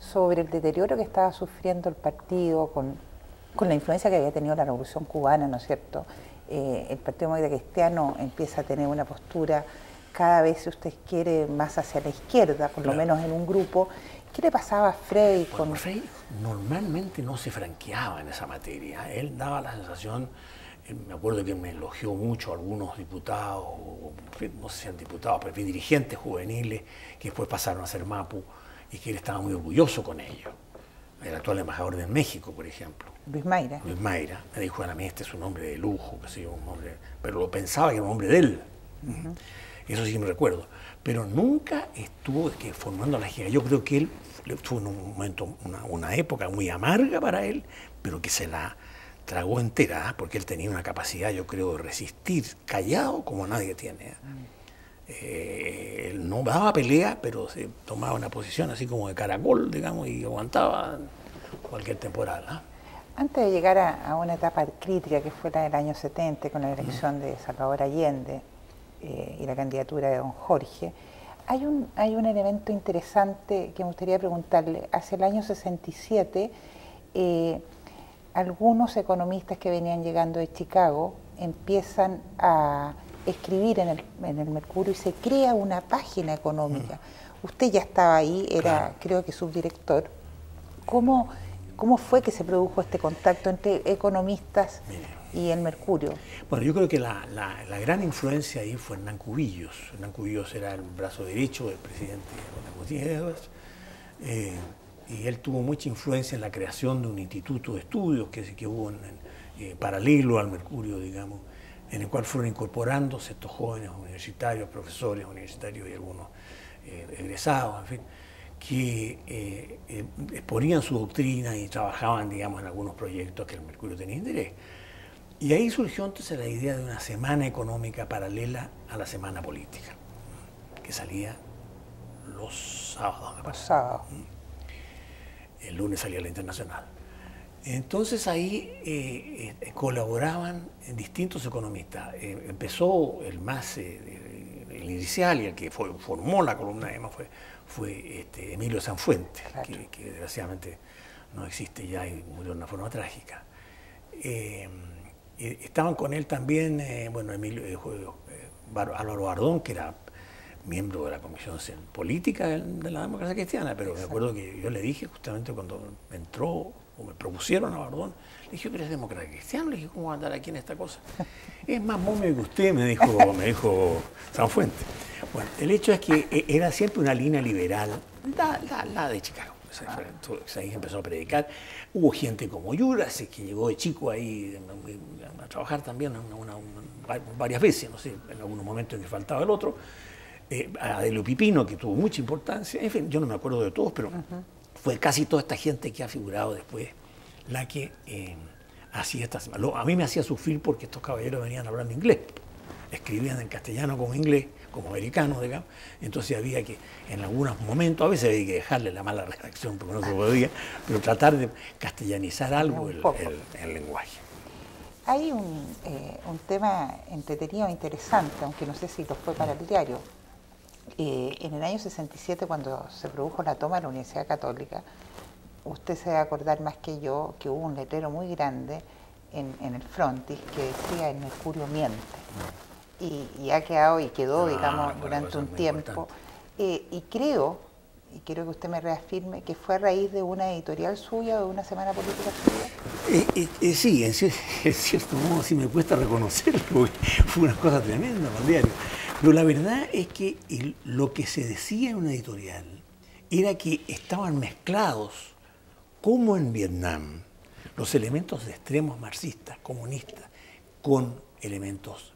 sobre el deterioro que estaba sufriendo el partido con la influencia que había tenido la Revolución Cubana, ¿no es cierto? El Partido Demócrata Cristiano empieza a tener una postura cada vez, si usted quiere, más hacia la izquierda, por lo menos en un grupo. ¿Qué le pasaba a Frei? Frei normalmente no se franqueaba en esa materia. Él daba la sensación, me acuerdo que me elogió mucho a algunos diputados, no sé si eran diputados, pero dirigentes juveniles que después pasaron a ser MAPU y que él estaba muy orgulloso con ellos. El actual embajador de México, por ejemplo. Luis Mayra. Luis Mayra. Me dijo, a mí este es un hombre de lujo, que sí, un hombre, pero lo pensaba que era un hombre de él. Eso sí me recuerdo. Pero nunca estuvo formando la gira. Yo creo que él tuvo en un momento, una época muy amarga para él, pero que se la tragó entera, porque él tenía una capacidad, yo creo, de resistir callado como nadie tiene. Él no daba pelea, pero se tomaba una posición así como de caracol, digamos, y aguantaba cualquier temporada. Antes de llegar a una etapa crítica que fue la del año 70, con la elección de Salvador Allende y la candidatura de don Jorge, hay un elemento interesante que me gustaría preguntarle. Hacia el año 67, algunos economistas que venían llegando de Chicago empiezan a escribir en el Mercurio y se crea una página económica. Usted ya estaba ahí, era creo que subdirector. ¿Cómo fue que se produjo este contacto entre economistas y el Mercurio? Bueno, yo creo que la gran influencia ahí fue Hernán Cubillos. Hernán Cubillos era el brazo derecho del presidente Gutiérrez, y él tuvo mucha influencia en la creación de un instituto de estudios que hubo paralelo al Mercurio, digamos, en el cual fueron incorporándose estos jóvenes universitarios, profesores universitarios y algunos egresados, en fin, que exponían su doctrina y trabajaban, digamos, en algunos proyectos que el Mercurio tenía interés. Y ahí surgió entonces la idea de una semana económica paralela a la semana política, que salía los sábados. Los sábados. El lunes salía la Internacional. Entonces ahí colaboraban distintos economistas. Empezó el inicial y el que formó la columna EMA fue Emilio Sanfuentes, claro, que desgraciadamente no existe ya y murió de una forma trágica. Estaban con él también, Álvaro Bardón, que era miembro de la Comisión Política de la Democracia Cristiana, pero me acuerdo que yo le dije justamente cuando entró o me propusieron a Bardón, le dije, ¿yo eres demócrata cristiano? Le dije, ¿cómo va a andar aquí en esta cosa? Es más momio que usted, me dijo Sanfuentes. Bueno, el hecho es que era siempre una línea liberal, la de Chicago. Entonces ahí empezó a predicar. Hubo gente como Yuras, que llegó de chico ahí a trabajar también varias veces, no sé, en algunos momentos en que faltaba el otro. Adelio Pipino, que tuvo mucha importancia. En fin, yo no me acuerdo de todos, pero fue casi toda esta gente que ha figurado después la que hacía estas... A mí me hacía sufrir porque estos caballeros venían hablando inglés. Escribían en castellano como inglés, como americanos, digamos. Entonces había que, en algunos momentos, a veces había que dejarle la mala redacción porque no se podía, pero tratar de castellanizar algo el lenguaje. Hay un tema entretenido, interesante, aunque no sé si lo fue para el diario. En el año 67, cuando se produjo la toma de la Universidad Católica, usted se va a acordar más que yo que hubo un letrero muy grande en el frontis que decía "El Mercurio miente". Y ha quedado y quedó, digamos, durante un tiempo. Y creo que usted me reafirme que fue a raíz de una editorial suya o de una semana política suya. Sí, en cierto modo sí me cuesta reconocerlo, porque fue una cosa tremenda para el diario. Pero la verdad es que lo que se decía en una editorial era que estaban mezclados, como en Vietnam, los elementos de extremos marxistas, comunistas, con elementos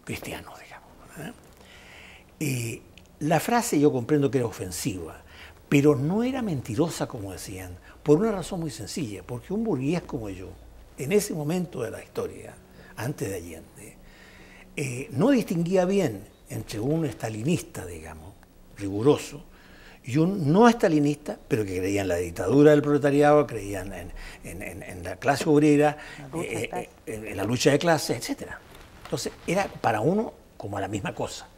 cristianos, digamos. La frase yo comprendo que era ofensiva, pero no era mentirosa, como decían, por una razón muy sencilla, porque un burgués como yo, en ese momento de la historia, antes de Allende, no distinguía bien entre un estalinista, digamos, riguroso, y un no estalinista, pero que creía en la dictadura del proletariado, creían en la clase obrera, en la lucha de clases, etc. Entonces, era para uno como la misma cosa.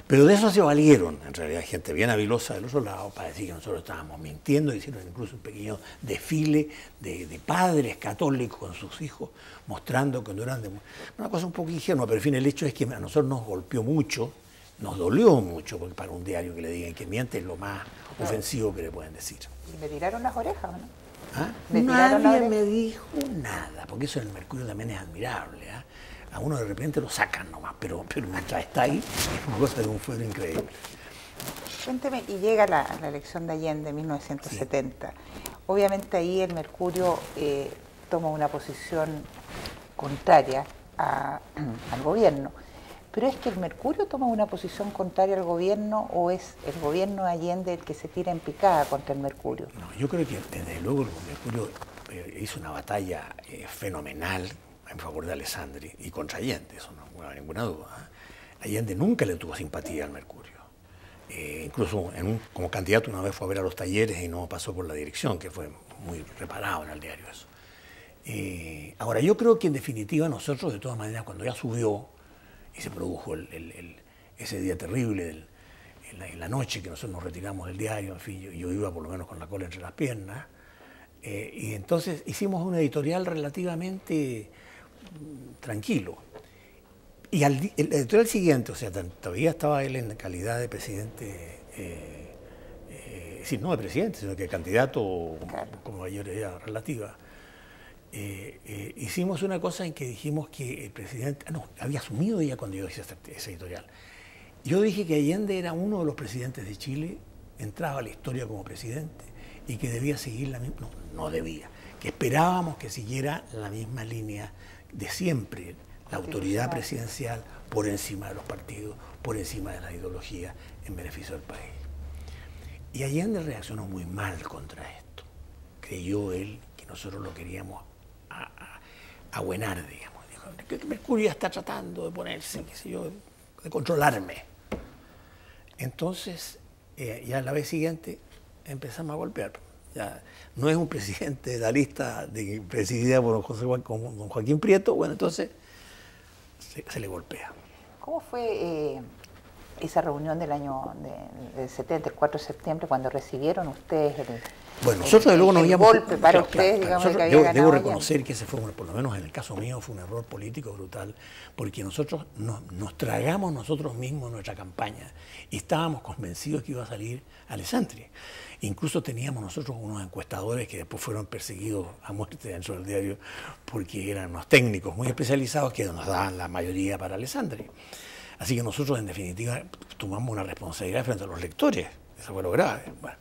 Pero de eso se valieron, en realidad, gente bien habilosa del otro lado para decir que nosotros estábamos mintiendo, hicieron incluso un pequeño desfile de padres católicos con sus hijos, mostrando que no eran de... Una cosa un poco ingenua, pero en fin, el hecho es que a nosotros nos golpeó mucho, nos dolió mucho, porque para un diario que le digan que miente es lo más ofensivo que le pueden decir. ¿Y me tiraron las orejas o no? ¿Ah? Nadie me dijo nada, porque eso en el Mercurio también es admirable, ¿eh? A uno de repente lo sacan nomás, pero mientras está ahí es una cosa de un fuego increíble. Cuénteme, y llega la elección de Allende en 1970. Sí. Obviamente ahí el Mercurio toma una posición contraria al gobierno. Pero ¿es que el Mercurio toma una posición contraria al gobierno o es el gobierno de Allende el que se tira en picada contra el Mercurio? No, yo creo que desde luego el Mercurio hizo una batalla fenomenal en favor de Alessandri y contra Allende, eso no hay ninguna duda. Allende nunca le tuvo simpatía al Mercurio. Incluso como candidato una vez fue a ver a los talleres y no pasó por la dirección, que fue muy reparado en el diario eso. Ahora, yo creo que en definitiva nosotros, de todas maneras, cuando ya subió y se produjo ese día terrible, en la noche que nosotros nos retiramos del diario, en fin, yo iba por lo menos con la cola entre las piernas, y entonces hicimos una editorial relativamente tranquilo. Y el editorial siguiente, o sea, todavía estaba él en calidad de presidente, no de presidente, sino que de candidato con mayoría relativa. Hicimos una cosa en que dijimos que el presidente, había asumido ya cuando yo hice esa editorial. Yo dije que Allende era uno de los presidentes de Chile, entraba a la historia como presidente y que debía seguir la misma, no debía, que esperábamos que siguiera la misma línea de siempre, la autoridad presidencial por encima de los partidos, por encima de la ideología, en beneficio del país. Y Allende reaccionó muy mal contra esto. Creyó él que nosotros lo queríamos abuenar, digamos. Dijo, que Mercurio ya está tratando de ponerse, qué sé yo, de controlarme. Entonces, ya la vez siguiente empezamos a golpear. Ya no es un presidente de la lista presidida por don Joaquín Prieto, bueno, entonces se le golpea. ¿Cómo fue esa reunión del año del 70, el 4 de septiembre, cuando recibieron ustedes bueno, nosotros luego nos habíamos... golpe para ustedes, digamos, nosotros, que había ganado debo reconocer que ese fue, por lo menos en el caso mío, fue un error político brutal, porque nosotros nos tragamos nosotros mismos nuestra campaña y estábamos convencidos que iba a salir Alessandri. Incluso teníamos nosotros unos encuestadores que después fueron perseguidos a muerte dentro del diario porque eran unos técnicos muy especializados que nos daban la mayoría para Alessandri. Así que nosotros, en definitiva, tomamos una responsabilidad frente a los lectores. Eso fue lo grave. Bueno,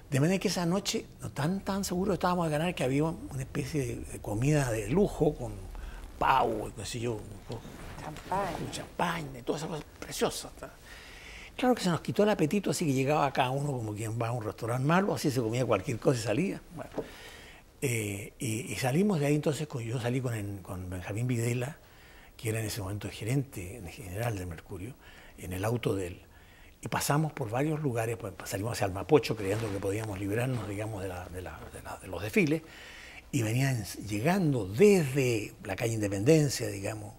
de manera que esa noche, no tan seguros estábamos de ganar, que había una especie de comida de lujo con pavo, qué sé yo, con champaña, y todas esas cosas preciosas. Claro que se nos quitó el apetito, así que llegaba cada uno como quien va a un restaurante malo, así se comía cualquier cosa y salía. Bueno, y salimos de ahí entonces, yo salí con Benjamín Videla, que era en ese momento el gerente general de Mercurio, en el auto de él. Y pasamos por varios lugares, pues salimos hacia el Mapocho creyendo que podíamos librarnos, digamos, de los desfiles, y venían llegando desde la calle Independencia, digamos,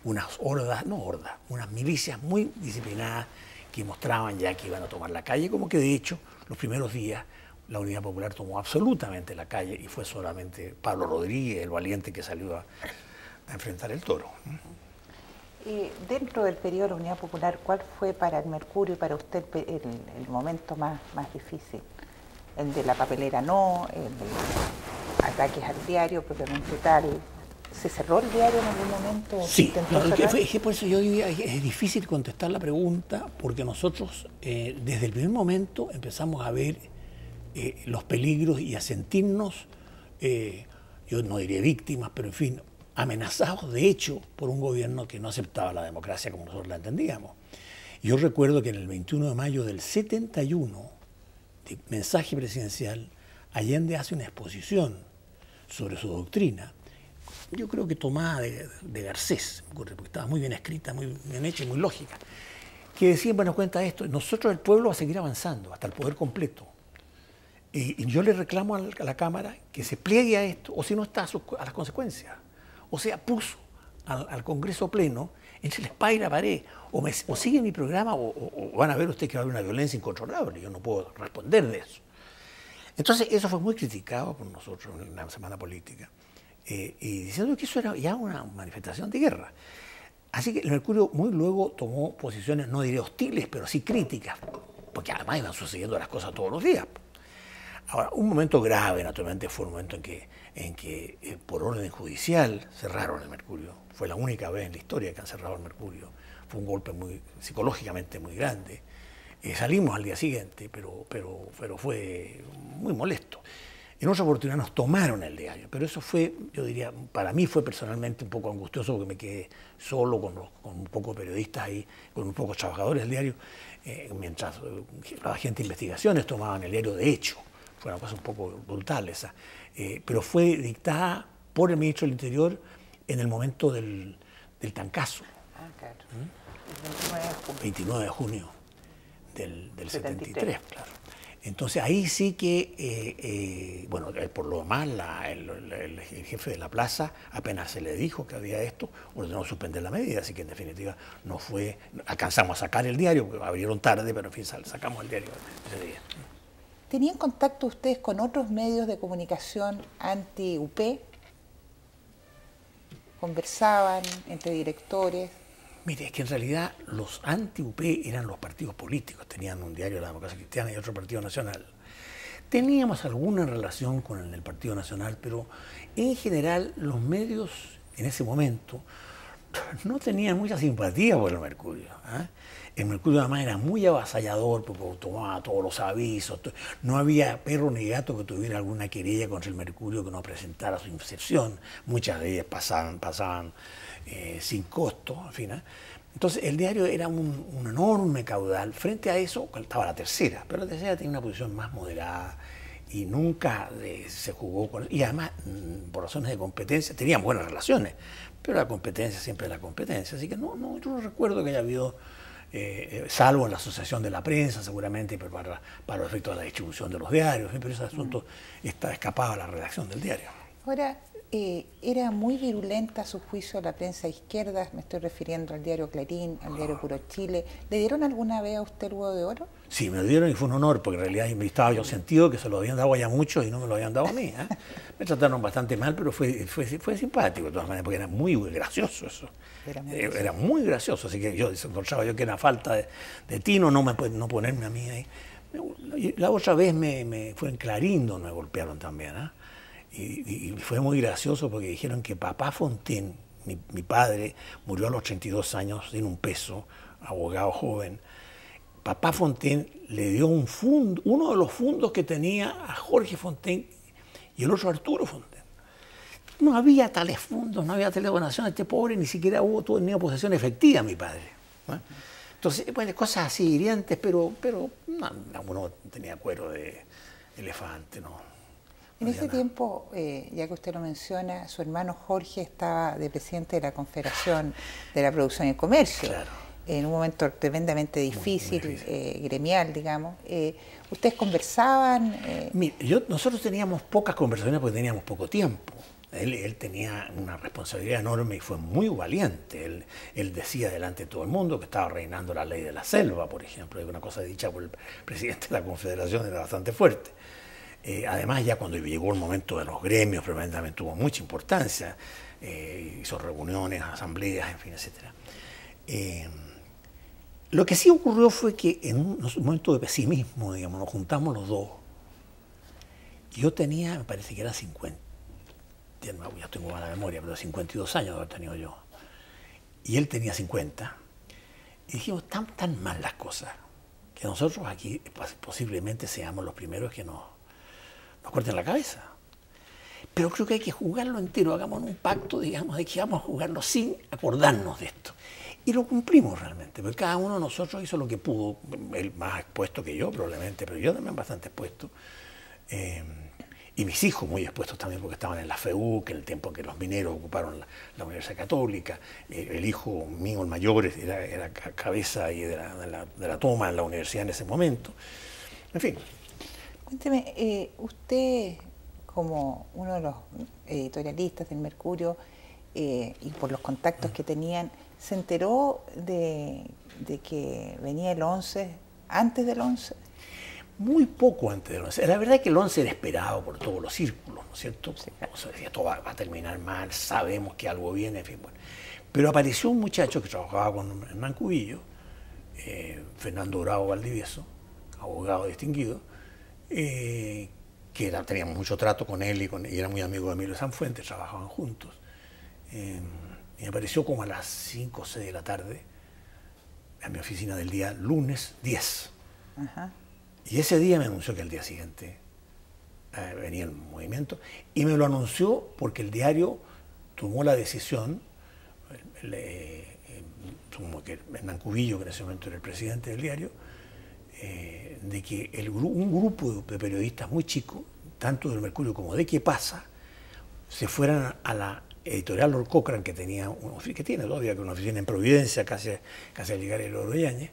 unas unas milicias muy disciplinadas que mostraban ya que iban a tomar la calle, como que de hecho los primeros días la Unidad Popular tomó absolutamente la calle y fue solamente Pablo Rodríguez, el valiente, que salió a enfrentar el toro. Dentro del periodo de la Unidad Popular, ¿cuál fue para el Mercurio y para usted el momento más difícil? ¿El de la papelera no? ¿El de ataques al diario propiamente tal? ¿Se cerró el diario en algún momento? Sí, por eso yo diría que es difícil contestar la pregunta, porque nosotros desde el primer momento empezamos a ver los peligros y a sentirnos, yo no diré víctimas, pero en fin, amenazados de hecho por un gobierno que no aceptaba la democracia como nosotros la entendíamos. Yo recuerdo que en el 21 de mayo del 71, de mensaje presidencial, Allende hace una exposición sobre su doctrina, yo creo que tomada de Garcés, porque estaba muy bien escrita, muy bien hecha y muy lógica, que decía, bueno, cuenta esto, nosotros el pueblo va a seguir avanzando hasta el poder completo. Y yo le reclamo a la Cámara que se pliegue a esto, o si no está a las consecuencias. O sea, puso al Congreso Pleno entre la espada y la pared. O siguen mi programa o van a ver ustedes que va a haber una violencia incontrolable. Yo no puedo responder de eso. Entonces, eso fue muy criticado por nosotros en la semana política. Y diciendo que eso era ya una manifestación de guerra. Así que el Mercurio muy luego tomó posiciones, no diré hostiles, pero sí críticas, porque además iban sucediendo las cosas todos los días. Ahora, un momento grave, naturalmente, fue un momento en que por orden judicial cerraron el Mercurio. Fue la única vez en la historia que han cerrado el Mercurio. Fue un golpe psicológicamente muy grande. Salimos al día siguiente, pero fue muy molesto. En otra oportunidad nos tomaron el diario, pero eso fue, yo diría, para mí fue personalmente un poco angustioso porque me quedé solo con un poco de periodistas ahí, con un poco de trabajadores del diario, mientras la gente de investigaciones tomaban el diario de hecho. Fue una cosa un poco brutal esa, pero fue dictada por el ministro del Interior en el momento del tancazo. Ah, claro. El 29 de junio del 73, claro. Entonces ahí sí que, bueno, por lo demás, el jefe de la plaza, apenas se le dijo que había esto, ordenó suspender la medida, así que en definitiva no fue, alcanzamos a sacar el diario, porque abrieron tarde, pero en fin, sacamos el diario ese día. ¿Tenían contacto ustedes con otros medios de comunicación anti-UP? ¿Conversaban entre directores? Mire, es que en realidad los anti-UP eran los partidos políticos, tenían un diario de la Democracia Cristiana y otro partido nacional. Teníamos alguna relación con el del Partido Nacional, pero en general los medios en ese momento no tenían mucha simpatía por el Mercurio. El Mercurio además era muy avasallador porque tomaba todos los avisos. No había perro ni gato que tuviera alguna querella contra el Mercurio que no presentara su inserción. Muchas de ellas pasaban sin costo, en fin. Entonces el diario era un enorme caudal. Frente a eso estaba la tercera, pero la tercera tenía una posición más moderada y nunca se jugó con él. Y además, por razones de competencia, tenían buenas relaciones, pero la competencia siempre es la competencia. Así que yo no recuerdo que haya habido, salvo en la asociación de la prensa, seguramente, pero para los efectos de la distribución de los diarios, pero ese asunto está escapado a la redacción del diario. Ahora, era muy virulenta a su juicio la prensa de izquierdas, me estoy refiriendo al diario Clarín, al diario Puro Chile. ¿Le dieron alguna vez a usted el Huevo de Oro? Sí, me lo dieron y fue un honor, porque en realidad me estaba yo sentido que se lo habían dado ya muchos y no me lo habían dado a mí. Me trataron bastante mal, pero fue simpático de todas maneras, porque era muy gracioso eso. Era muy gracioso, así que yo encontraba yo que era falta de tino no ponerme a mí ahí. La otra vez me fue en Clarín donde me golpearon también, y fue muy gracioso porque dijeron que papá Fontaine, mi padre, murió a los 32 años sin un peso, abogado joven. Papá Fontaine le dio un fondo, uno de los fondos que tenía a Jorge Fontaine y el otro a Arturo Fontaine. No había tales fondos, no había tales donaciones. Este pobre ni siquiera tenía posesión efectiva, mi padre. Entonces, bueno, cosas así hirientes, pero no, uno tenía cuero de elefante, ¿no? En ese tiempo, ya que usted lo menciona, su hermano Jorge estaba de presidente de la Confederación de la Producción y el Comercio. Claro. En un momento tremendamente difícil, muy difícil. Gremial, digamos. ¿Ustedes conversaban? Mire, nosotros teníamos pocas conversaciones porque teníamos poco tiempo. Él tenía una responsabilidad enorme y fue muy valiente. Él decía delante de todo el mundo que estaba reinando la ley de la selva, por ejemplo. Una cosa dicha por el presidente de la Confederación era bastante fuerte. Además, ya cuando llegó el momento de los gremios, probablemente también tuvo mucha importancia. Hizo reuniones, asambleas, en fin, etc. Lo que sí ocurrió fue que en un momento de pesimismo, digamos, nos juntamos los dos. Yo tenía, me parece que era 50, ya tengo mala memoria, pero 52 años de haber tenido yo. Y él tenía 50. Y dijimos, tan mal las cosas, que nosotros aquí posiblemente seamos los primeros que nos corten la cabeza. Pero creo que hay que jugarlo entero, hagamos un pacto, digamos, de que vamos a jugarlo sin acordarnos de esto. Y lo cumplimos realmente, porque cada uno de nosotros hizo lo que pudo, él más expuesto que yo probablemente, pero yo también bastante expuesto. Y mis hijos muy expuestos también, porque estaban en la FEU, que en el tiempo en que los mineros ocuparon la Universidad Católica. El hijo mío, el mayor, era cabeza ahí de la toma en la universidad en ese momento. En fin. Cuénteme, usted, como uno de los editorialistas del Mercurio, y por los contactos que tenían, ¿se enteró de que venía el 11 antes del 11? Muy poco antes del 11. La verdad es que el 11 era esperado por todos los círculos, ¿no es cierto? Sí, claro. O sea, esto va a terminar mal, sabemos que algo viene, en fin, bueno. Pero apareció un muchacho que trabajaba con Hernán Cubillo, Fernando Bravo Valdivieso, abogado distinguido, que teníamos mucho trato con él y era muy amigo de Emilio Sanfuentes, trabajaban juntos. Y me apareció como a las 5 o 6 de la tarde en mi oficina del día lunes 10. Ajá. Y ese día me anunció que al día siguiente venía el movimiento, y me lo anunció porque el diario tomó la decisión, como que Hernán Cubillo, que en ese momento era el presidente del diario, de que un grupo de periodistas muy chico, tanto del Mercurio como de ¿Qué pasa?, se fueran a la editorial Lord Cochrane, que tiene todavía una oficina en Providencia, casi al llegar el Oro Yáñez,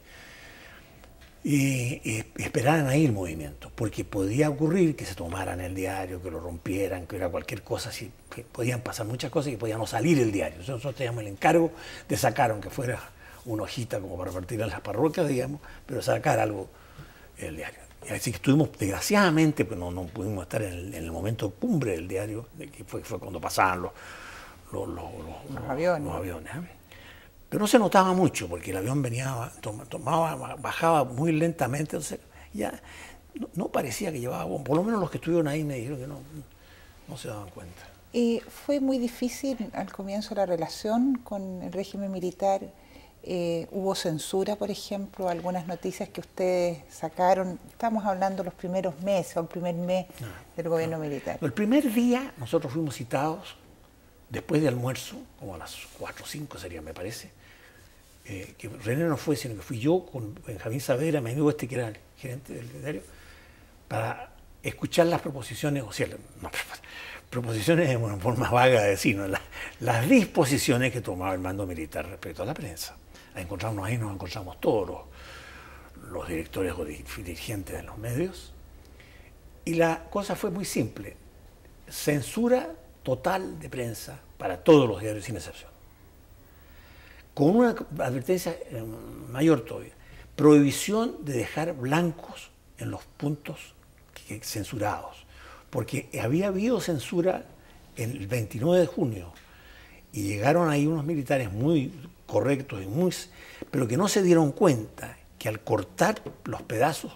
y esperaran ahí el movimiento, porque podía ocurrir que se tomaran el diario, que lo rompieran, que era cualquier cosa así, que podían pasar muchas cosas y podía no salir el diario. Entonces nosotros teníamos el encargo de sacar, aunque fuera una hojita como para repartir en las parroquias, digamos, pero sacar algo del diario. Y así que estuvimos, desgraciadamente, pues no pudimos estar en el momento cumbre del diario, que fue cuando pasaban los aviones. Pero no se notaba mucho, porque el avión venía, bajaba muy lentamente, entonces ya no parecía que llevaba bomba. Por lo menos los que estuvieron ahí me dijeron que no se daban cuenta. ¿Fue muy difícil al comienzo la relación con el régimen militar? ¿Hubo censura, por ejemplo, algunas noticias que ustedes sacaron? Estamos hablando de los primeros meses o el primer mes del gobierno militar. El primer día nosotros fuimos citados, después de almuerzo, como a las 4 o 5 sería, me parece, que René no fue, sino que fui yo con Benjamín Saavedra, mi amigo que era el gerente del diario, para escuchar las proposiciones, o sea, no, proposiciones es una forma vaga de decir, ¿no? Las disposiciones que tomaba el mando militar respecto a la prensa. Ahí nos encontramos todos los directores o dirigentes de los medios, y la cosa fue muy simple: censura total de prensa para todos los diarios sin excepción, con una advertencia mayor todavía: prohibición de dejar blancos en los puntos censurados, porque había habido censura el 29 de junio y llegaron ahí unos militares muy correctos pero que no se dieron cuenta que al cortar los pedazos,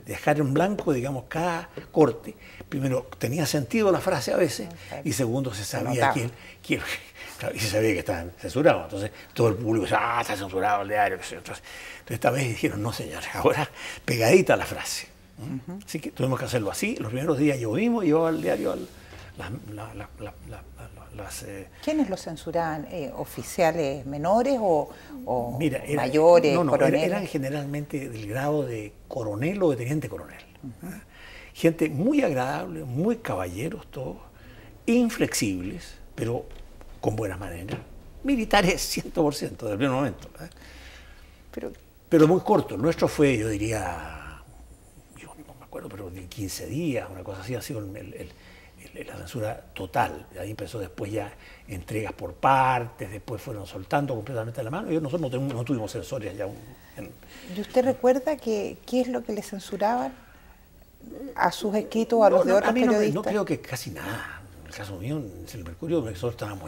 dejar en blanco, digamos, cada corte, primero tenía sentido la frase a veces, y segundo se sabía que estaban censurados. Entonces todo el público decía, está censurado el diario. Entonces esta vez dijeron, no señores, ahora pegadita la frase. Así que tuvimos que hacerlo así. Los primeros días llovimos y llevaba el diario ¿Quiénes lo censuraban? ¿Oficiales menores o Mira, mayores, coroneles? Eran generalmente del grado de coronel o de teniente coronel. Gente muy agradable, muy caballeros todos, inflexibles, pero con buenas maneras. Militares 100% del primer momento. Pero muy corto. El nuestro fue, yo diría, yo no me acuerdo, pero de 15 días, una cosa así, ha sido la censura total. Ahí empezó después ya entregas por partes, después fueron soltando completamente la mano, y nosotros no tuvimos censores ya. ¿Y usted recuerda qué es lo que le censuraban a sus escritos o a los de otros periodistas? No creo que casi nada. En el caso mío, en el Mercurio, nosotros estábamos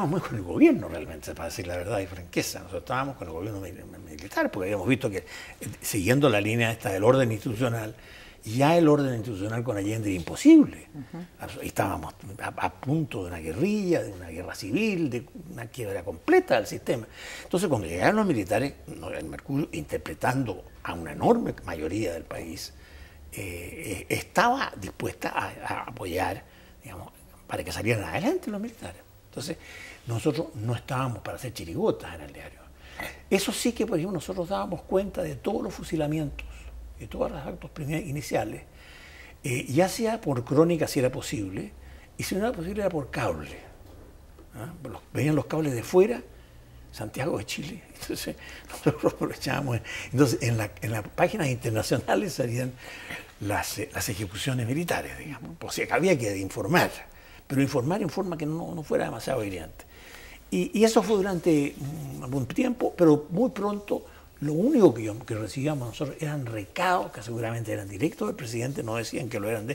muy con el gobierno realmente, para decir la verdad y franqueza. Nosotros estábamos con el gobierno militar, porque habíamos visto que, siguiendo la línea esta del orden institucional, ya el orden institucional con Allende era imposible. Estábamos a punto de una guerrilla, de una guerra civil, de una quiebra completa del sistema. Entonces, cuando llegaron los militares, el Mercurio, interpretando a una enorme mayoría del país, estaba dispuesta a apoyar, digamos, para que salieran adelante los militares. Entonces, nosotros no estábamos para hacer chirigotas en el diario. Eso sí que, por ejemplo, nosotros dábamos cuenta de todos los fusilamientos, de todos los actos iniciales, ya sea por crónica si era posible, y si no era posible era por cable. Venían los cables de fuera, Santiago de Chile, entonces nosotros aprovechábamos. Entonces en las páginas internacionales salían las ejecuciones militares, digamos, por si había que informar, pero informar en forma que no fuera demasiado hiriente. Y eso fue durante algún tiempo, pero muy pronto lo único que recibíamos nosotros eran recados, que seguramente eran directos del presidente, no decían que lo eran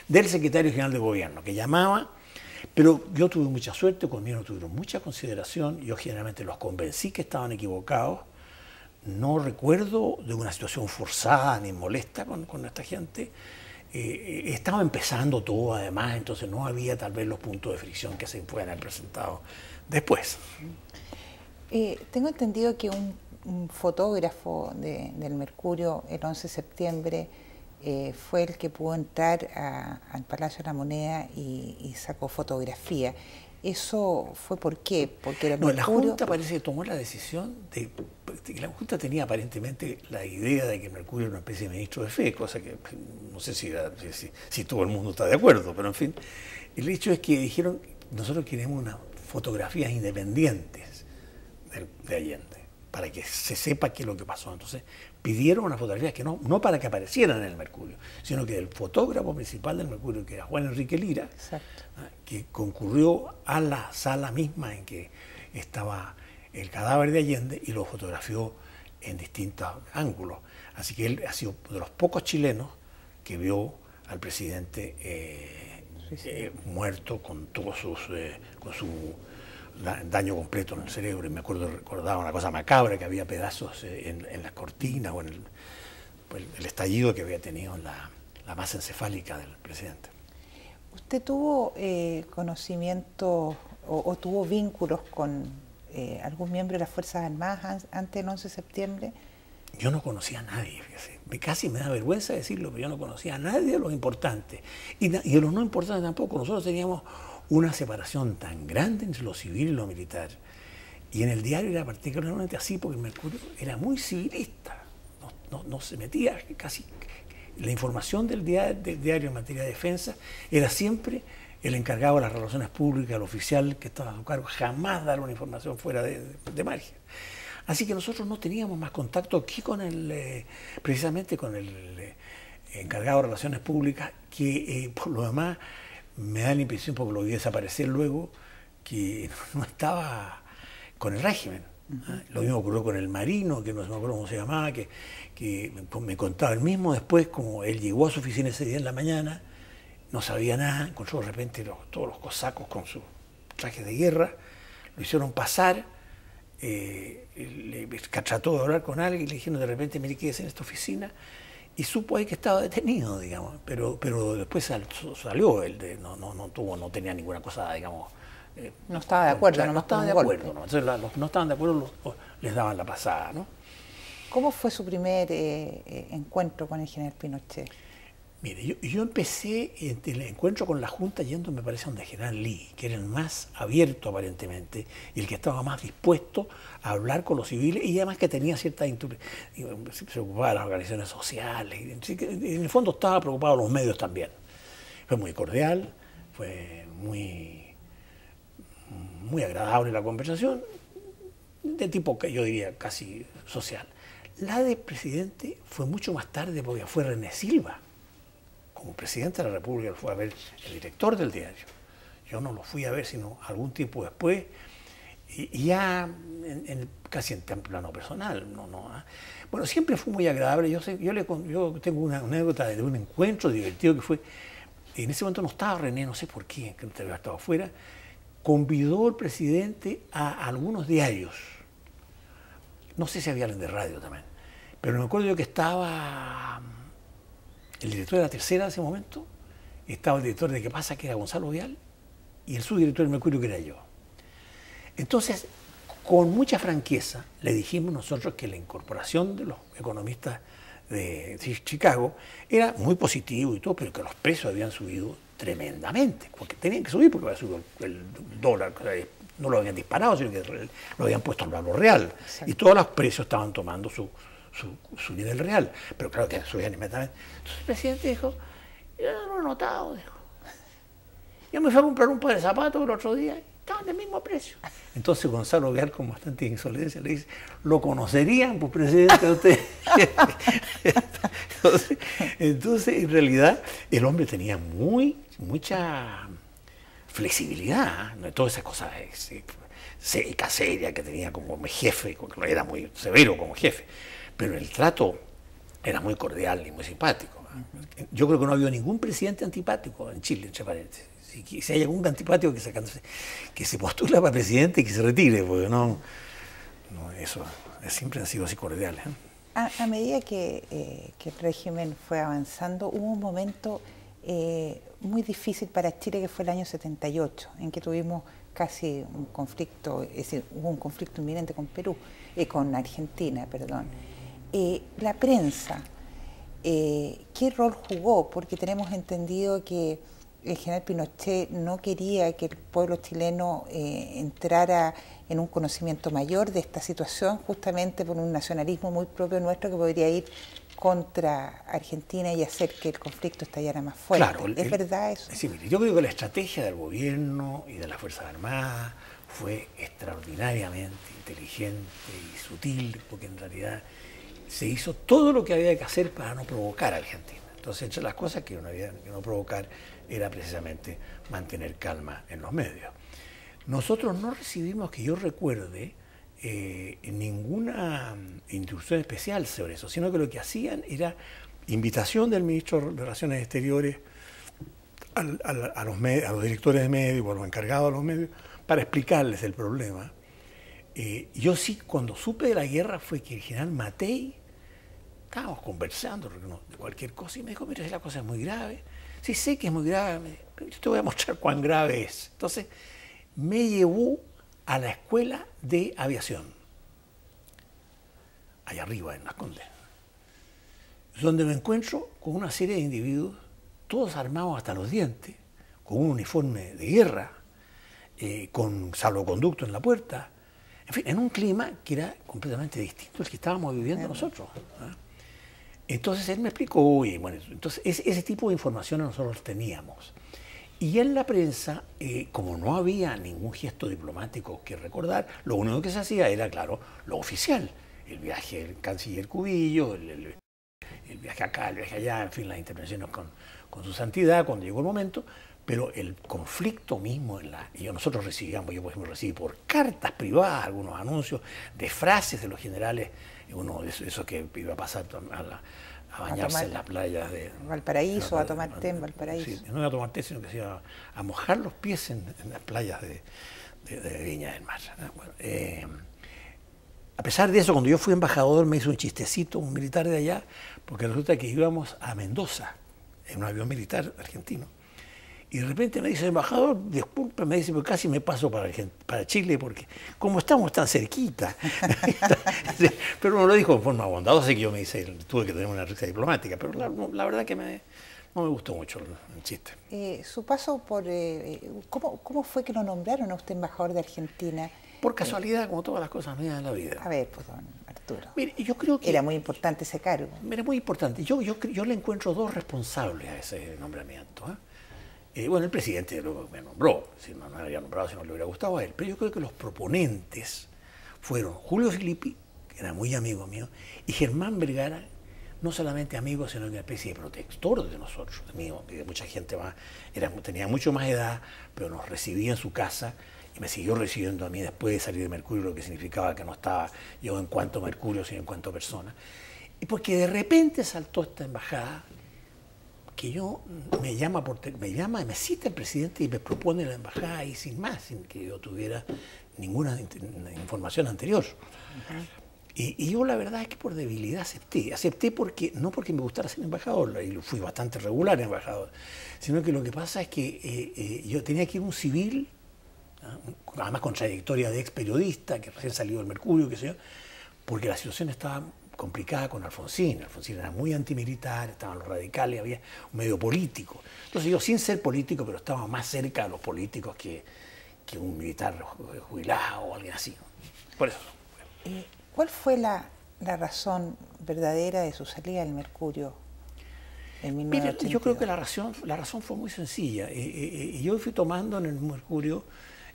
del secretario general de gobierno, que llamaba. Pero yo tuve mucha suerte, conmigo tuvieron mucha consideración, yo generalmente los convencí que estaban equivocados. No recuerdo de una situación forzada ni molesta con esta gente. Estaba empezando todo además, entonces no había tal vez los puntos de fricción que se puedan haber presentado después. Tengo entendido que un fotógrafo del Mercurio el 11 de septiembre fue el que pudo entrar al Palacio de la Moneda y sacó fotografía. ¿Eso fue por qué? Porque era el Mercurio. La Junta parece que tomó la decisión la Junta tenía aparentemente la idea de que el Mercurio era una especie de ministro de fe, cosa que no sé si todo el mundo está de acuerdo, pero en fin. El hecho es que dijeron, nosotros queremos unas fotografías independientes de Allende, para que se sepa qué es lo que pasó. Entonces pidieron unas fotografías que no para que aparecieran en el Mercurio, sino que el fotógrafo principal del Mercurio, que era Juan Enrique Lira, que concurrió a la sala misma en que estaba el cadáver de Allende y lo fotografió en distintos ángulos. Así que él ha sido de los pocos chilenos que vio al presidente muerto con todos con su daño completo en el cerebro. Y me recordaba una cosa macabra, que había pedazos en las cortinas o en el estallido que había tenido en la masa encefálica del presidente. ¿Usted tuvo conocimiento o tuvo vínculos con algún miembro de las Fuerzas Armadas antes del 11 de septiembre? Yo no conocía a nadie, fíjese. Casi me da vergüenza decirlo, pero yo no conocía a nadie de los importantes. Y de los no importantes tampoco. Nosotros teníamos una separación tan grande entre lo civil y lo militar. Y en el diario era particularmente así, porque el Mercurio era muy civilista. No se metía casi la información del diario en materia de defensa era siempre el encargado de las relaciones públicas, el oficial que estaba a su cargo, jamás dar una información fuera de margen. Así que nosotros no teníamos más contacto aquí con precisamente con el encargado de relaciones públicas, que por lo demás me da la impresión, porque lo vi desaparecer luego, que no estaba con el régimen. Lo mismo ocurrió con el marino, que no me acuerdo cómo se llamaba, que me contaba él mismo después, como él llegó a su oficina ese día en la mañana, no sabía nada, encontró de repente todos los cosacos con sus trajes de guerra, lo hicieron pasar, trató de hablar con alguien y le dijeron de repente, mire, quédese en esta oficina, y supo ahí que estaba detenido, digamos, pero después salió, no tenía ninguna cosa, digamos. No estaba de acuerdo. No estaban de acuerdo, ¿no? Entonces los no estaban de acuerdo les daban la pasada, ¿no? ¿Cómo fue su primer encuentro con el general Pinochet? Mire, yo empecé el encuentro con la Junta yendo, me parece, a donde el general Lee, que era el más abierto aparentemente, y el que estaba más dispuesto a hablar con los civiles, y además que tenía cierta se preocupaba de las organizaciones sociales, en el fondo estaba preocupado de los medios también. Fue muy cordial, fue muy agradable la conversación, de tipo que yo diría casi social. La del presidente fue mucho más tarde, porque fue René Silva. Como presidente de la República lo fue a ver el director del diario. Yo no lo fui a ver sino algún tiempo después, y ya casi en plano personal. Bueno, siempre fue muy agradable. Yo tengo una anécdota de un encuentro divertido que fue, en ese momento no estaba René, no sé por qué, que no había estado afuera. Convidó el presidente a algunos diarios, no sé si había alguien de radio también, pero me acuerdo yo que estaba el director de La Tercera en ese momento, estaba el director de ¿Qué pasa?, que era Gonzalo Vial, y el subdirector del Mercurio, que era yo. Entonces, con mucha franqueza, le dijimos nosotros que la incorporación de los economistas de Chicago era muy positivo y todo, pero que los precios habían subido tremendamente, porque tenían que subir porque había subido el dólar, no lo habían disparado, sino que lo habían puesto al valor real. Exacto. Y todos los precios estaban tomando su nivel real, pero claro que subían inmediatamente. Entonces el presidente dijo, yo no lo he notado, dijo. Yo me fui a comprar un par de zapatos el otro día, estaban del mismo precio. Entonces Gonzalo Vial, con bastante insolencia, le dice, ¿lo conocerían, pues, presidente, usted? entonces, en realidad, el hombre tenía mucha flexibilidad, ¿no? Todas esas cosas seca, seria que tenía como jefe, era muy severo como jefe, pero el trato era muy cordial y muy simpático. Yo creo que no ha habido ningún presidente antipático en Chile, entre paréntesis. Si hay algún antipático que se postula para presidente y que se retire, porque eso siempre han sido así cordiales. A medida que el régimen fue avanzando, hubo un momento muy difícil para Chile, que fue el año 78, en que tuvimos casi un conflicto, es decir, hubo un conflicto inminente con con Argentina, perdón. La prensa, ¿qué rol jugó? Porque tenemos entendido que el general Pinochet no quería que el pueblo chileno entrara en un conocimiento mayor de esta situación, justamente por un nacionalismo muy propio nuestro que podría ir contra Argentina y hacer que el conflicto estallara más fuerte. Claro, ¿es verdad eso? Sí, mire, yo creo que la estrategia del gobierno y de las Fuerzas Armadas fue extraordinariamente inteligente y sutil, porque en realidad se hizo todo lo que había que hacer para no provocar a Argentina. Entonces, entre las cosas que no había que no provocar era precisamente mantener calma en los medios. Nosotros no recibimos, que yo recuerde, ninguna instrucción especial sobre eso, sino que lo que hacían era invitación del ministro de Relaciones Exteriores a los directores de medios, a los encargados de los medios, para explicarles el problema. Yo sí, cuando supe de la guerra, fue que el general Matei, estábamos conversando de cualquier cosa, y me dijo, mira, la cosa es muy grave. Sí, sé que es muy grave, pero yo te voy a mostrar cuán grave es. Entonces, me llevó a la escuela de aviación, allá arriba en Las Condes, donde me encuentro con una serie de individuos, todos armados hasta los dientes, con un uniforme de guerra, con salvoconducto en la puerta, en fin, en un clima que era completamente distinto al que estábamos viviendo nosotros. Entonces él me explicó, y bueno, entonces ese tipo de información nosotros teníamos. Y en la prensa, como no había ningún gesto diplomático que recordar, lo único que se hacía era, claro, lo oficial. El viaje del canciller Cubillo, el viaje acá, el viaje allá, en fin, las intervenciones con su santidad cuando llegó el momento. Pero el conflicto mismo, nosotros recibíamos, yo por ejemplo recibí por cartas privadas algunos anuncios de frases de los generales, uno de esos que iba a pasar a bañarse en las playas de Valparaíso, a tomar té en Valparaíso. Sí, no iba a tomar té, sino que se iba a mojar los pies en las playas de Viña del Mar. Bueno, a pesar de eso, cuando yo fui embajador me hizo un chistecito un militar de allá, porque resulta que íbamos a Mendoza en un avión militar argentino. Y de repente me dice, embajador, disculpe, me dice, pero casi me paso para Chile, porque como estamos tan cerquita. Pero no lo dijo en forma bondadosa, así que yo me dice, tuve que tener una risa diplomática, pero la verdad que no me gustó mucho el chiste. Su paso por... ¿cómo fue que lo nombraron a usted embajador de Argentina? Por casualidad, como todas las cosas mías de la vida. A ver, pues, don Arturo. Mire, yo creo que... Era muy importante ese cargo. Era muy importante. Yo le encuentro dos responsables a ese nombramiento, bueno, el presidente me nombró, si no me había nombrado, si no le hubiera gustado a él, pero yo creo que los proponentes fueron Julio Filippi, que era muy amigo mío, y Germán Vergara, no solamente amigo, sino que una especie de protector de nosotros, de mucha gente más, tenía mucho más edad, pero nos recibía en su casa y me siguió recibiendo a mí después de salir de Mercurio, lo que significaba que no estaba yo en cuanto a Mercurio, sino en cuanto a persona. Y porque de repente saltó esta embajada, que me cita el presidente y me propone la embajada y sin más, sin que yo tuviera ninguna información anterior. Y yo la verdad es que por debilidad acepté porque, no porque me gustara ser embajador, y fui bastante regular embajador, sino que lo que pasa es que yo tenía que ir un civil, además con trayectoria de ex periodista, que recién salió del Mercurio, qué sé yo, porque la situación estaba complicada con Alfonsín. Alfonsín era muy antimilitar, estaban los radicales, había un medio político. Entonces yo, sin ser político, pero estaba más cerca de los políticos que un militar jubilado o alguien así, ¿no? Por eso. ¿Cuál fue la razón verdadera de su salida del Mercurio en 1982? Mire, yo creo que la razón fue muy sencilla. Yo fui tomando en el Mercurio,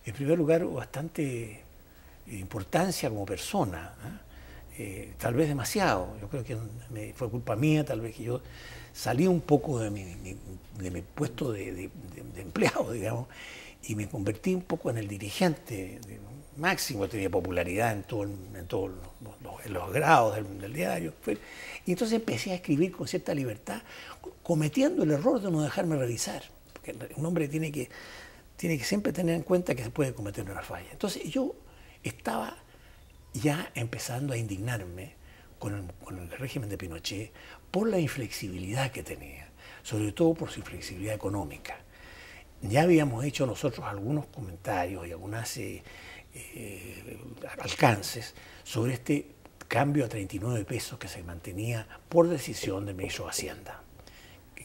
en primer lugar, bastante importancia como persona, tal vez demasiado. Yo creo que fue culpa mía, tal vez que yo salí un poco de mi puesto de empleado, digamos, y me convertí un poco en el dirigente máximo. Tenía popularidad en todos los grados del diario. Y entonces empecé a escribir con cierta libertad, cometiendo el error de no dejarme revisar, porque un hombre tiene que siempre tener en cuenta que se puede cometer una falla. Entonces yo estaba ya empezando a indignarme con el régimen de Pinochet por la inflexibilidad que tenía, sobre todo por su inflexibilidad económica. Ya habíamos hecho nosotros algunos comentarios y algunos alcances sobre este cambio a 39 pesos que se mantenía por decisión del ministro de Hacienda,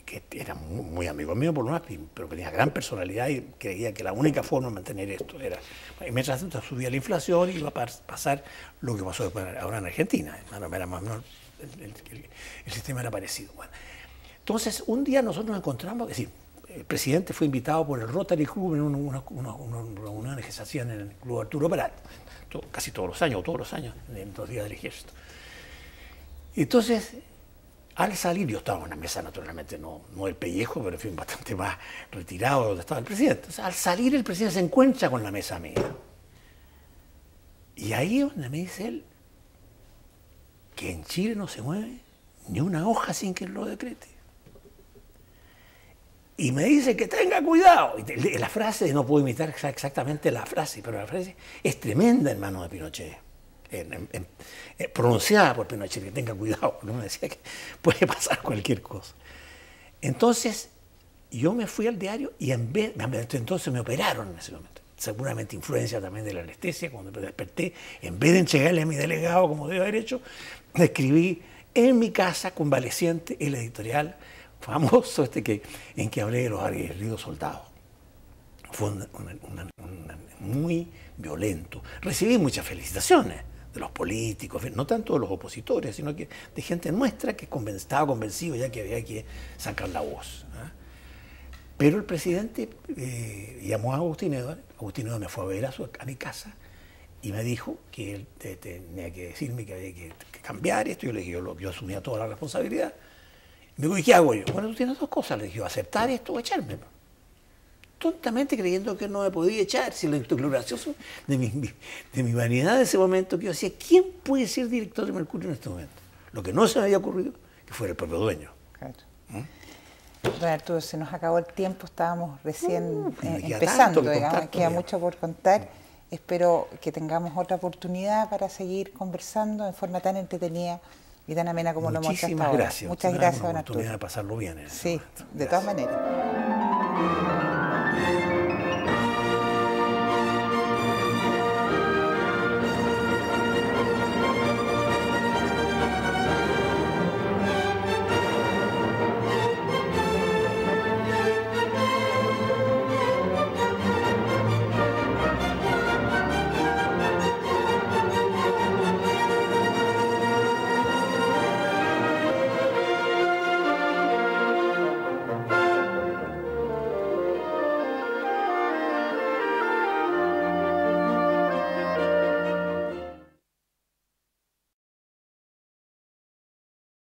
que era muy amigo mío por lo más, pero que tenía gran personalidad y creía que la única forma de mantener esto era... Y mientras tanto subía la inflación y iba a pasar lo que pasó después ahora en Argentina. Era más o menos, el sistema era parecido. Bueno, entonces, un día nosotros nos encontramos, es decir, el presidente fue invitado por el Rotary Club en unas reuniones que se hacían en el Club Arturo Prat, casi todos los años, en los días del ejército. Entonces, al salir, yo estaba en una mesa naturalmente, no el pellejo, pero en fin, bastante más retirado de donde estaba el presidente. Entonces, al salir el presidente se encuentra con la mesa mía. Y ahí es donde me dice él que en Chile no se mueve ni una hoja sin que él lo decrete. Y me dice que tenga cuidado. Y la frase, no puedo imitar exactamente la frase, pero la frase es tremenda en manos de Pinochet. Pronunciada por Pinochet, que tenga cuidado, ¿no? Me decía que puede pasar cualquier cosa. Entonces, yo me fui al diario y entonces me operaron en ese momento. Seguramente influencia también de la anestesia. Cuando me desperté, en vez de entregarle a mi delegado como debe haber hecho, escribí en mi casa, convaleciente, el editorial famoso en que hablé de los aguerridos soldados. Fue muy violento. Recibí muchas felicitaciones de los políticos, no tanto de los opositores, sino que de gente nuestra que estaba convencido ya que había que sacar la voz. Pero el presidente llamó a Agustín Edwards me fue a ver a mi casa y me dijo que él tenía que decirme que había que cambiar esto. Yo le dije, yo asumía toda la responsabilidad. Me dijo, ¿y qué hago yo? Bueno, tú tienes dos cosas. Le dije, aceptar esto o echarme. Tontamente creyendo que no me podía echar, si la declaración de mi vanidad de ese momento, que yo decía, ¿quién puede ser director de Mercurio en este momento? Lo que no se me había ocurrido, que fuera el propio dueño. Claro. Don Arturo, se nos acabó el tiempo, estábamos recién empezando, digamos, queda mucho por contar. Espero que tengamos otra oportunidad para seguir conversando en forma tan entretenida y tan amena como lo hemos hecho hasta ahora. Muchas gracias. Muchas gracias, don Arturo. Una oportunidad de pasarlo bien en ese momento. Sí, de todas maneras.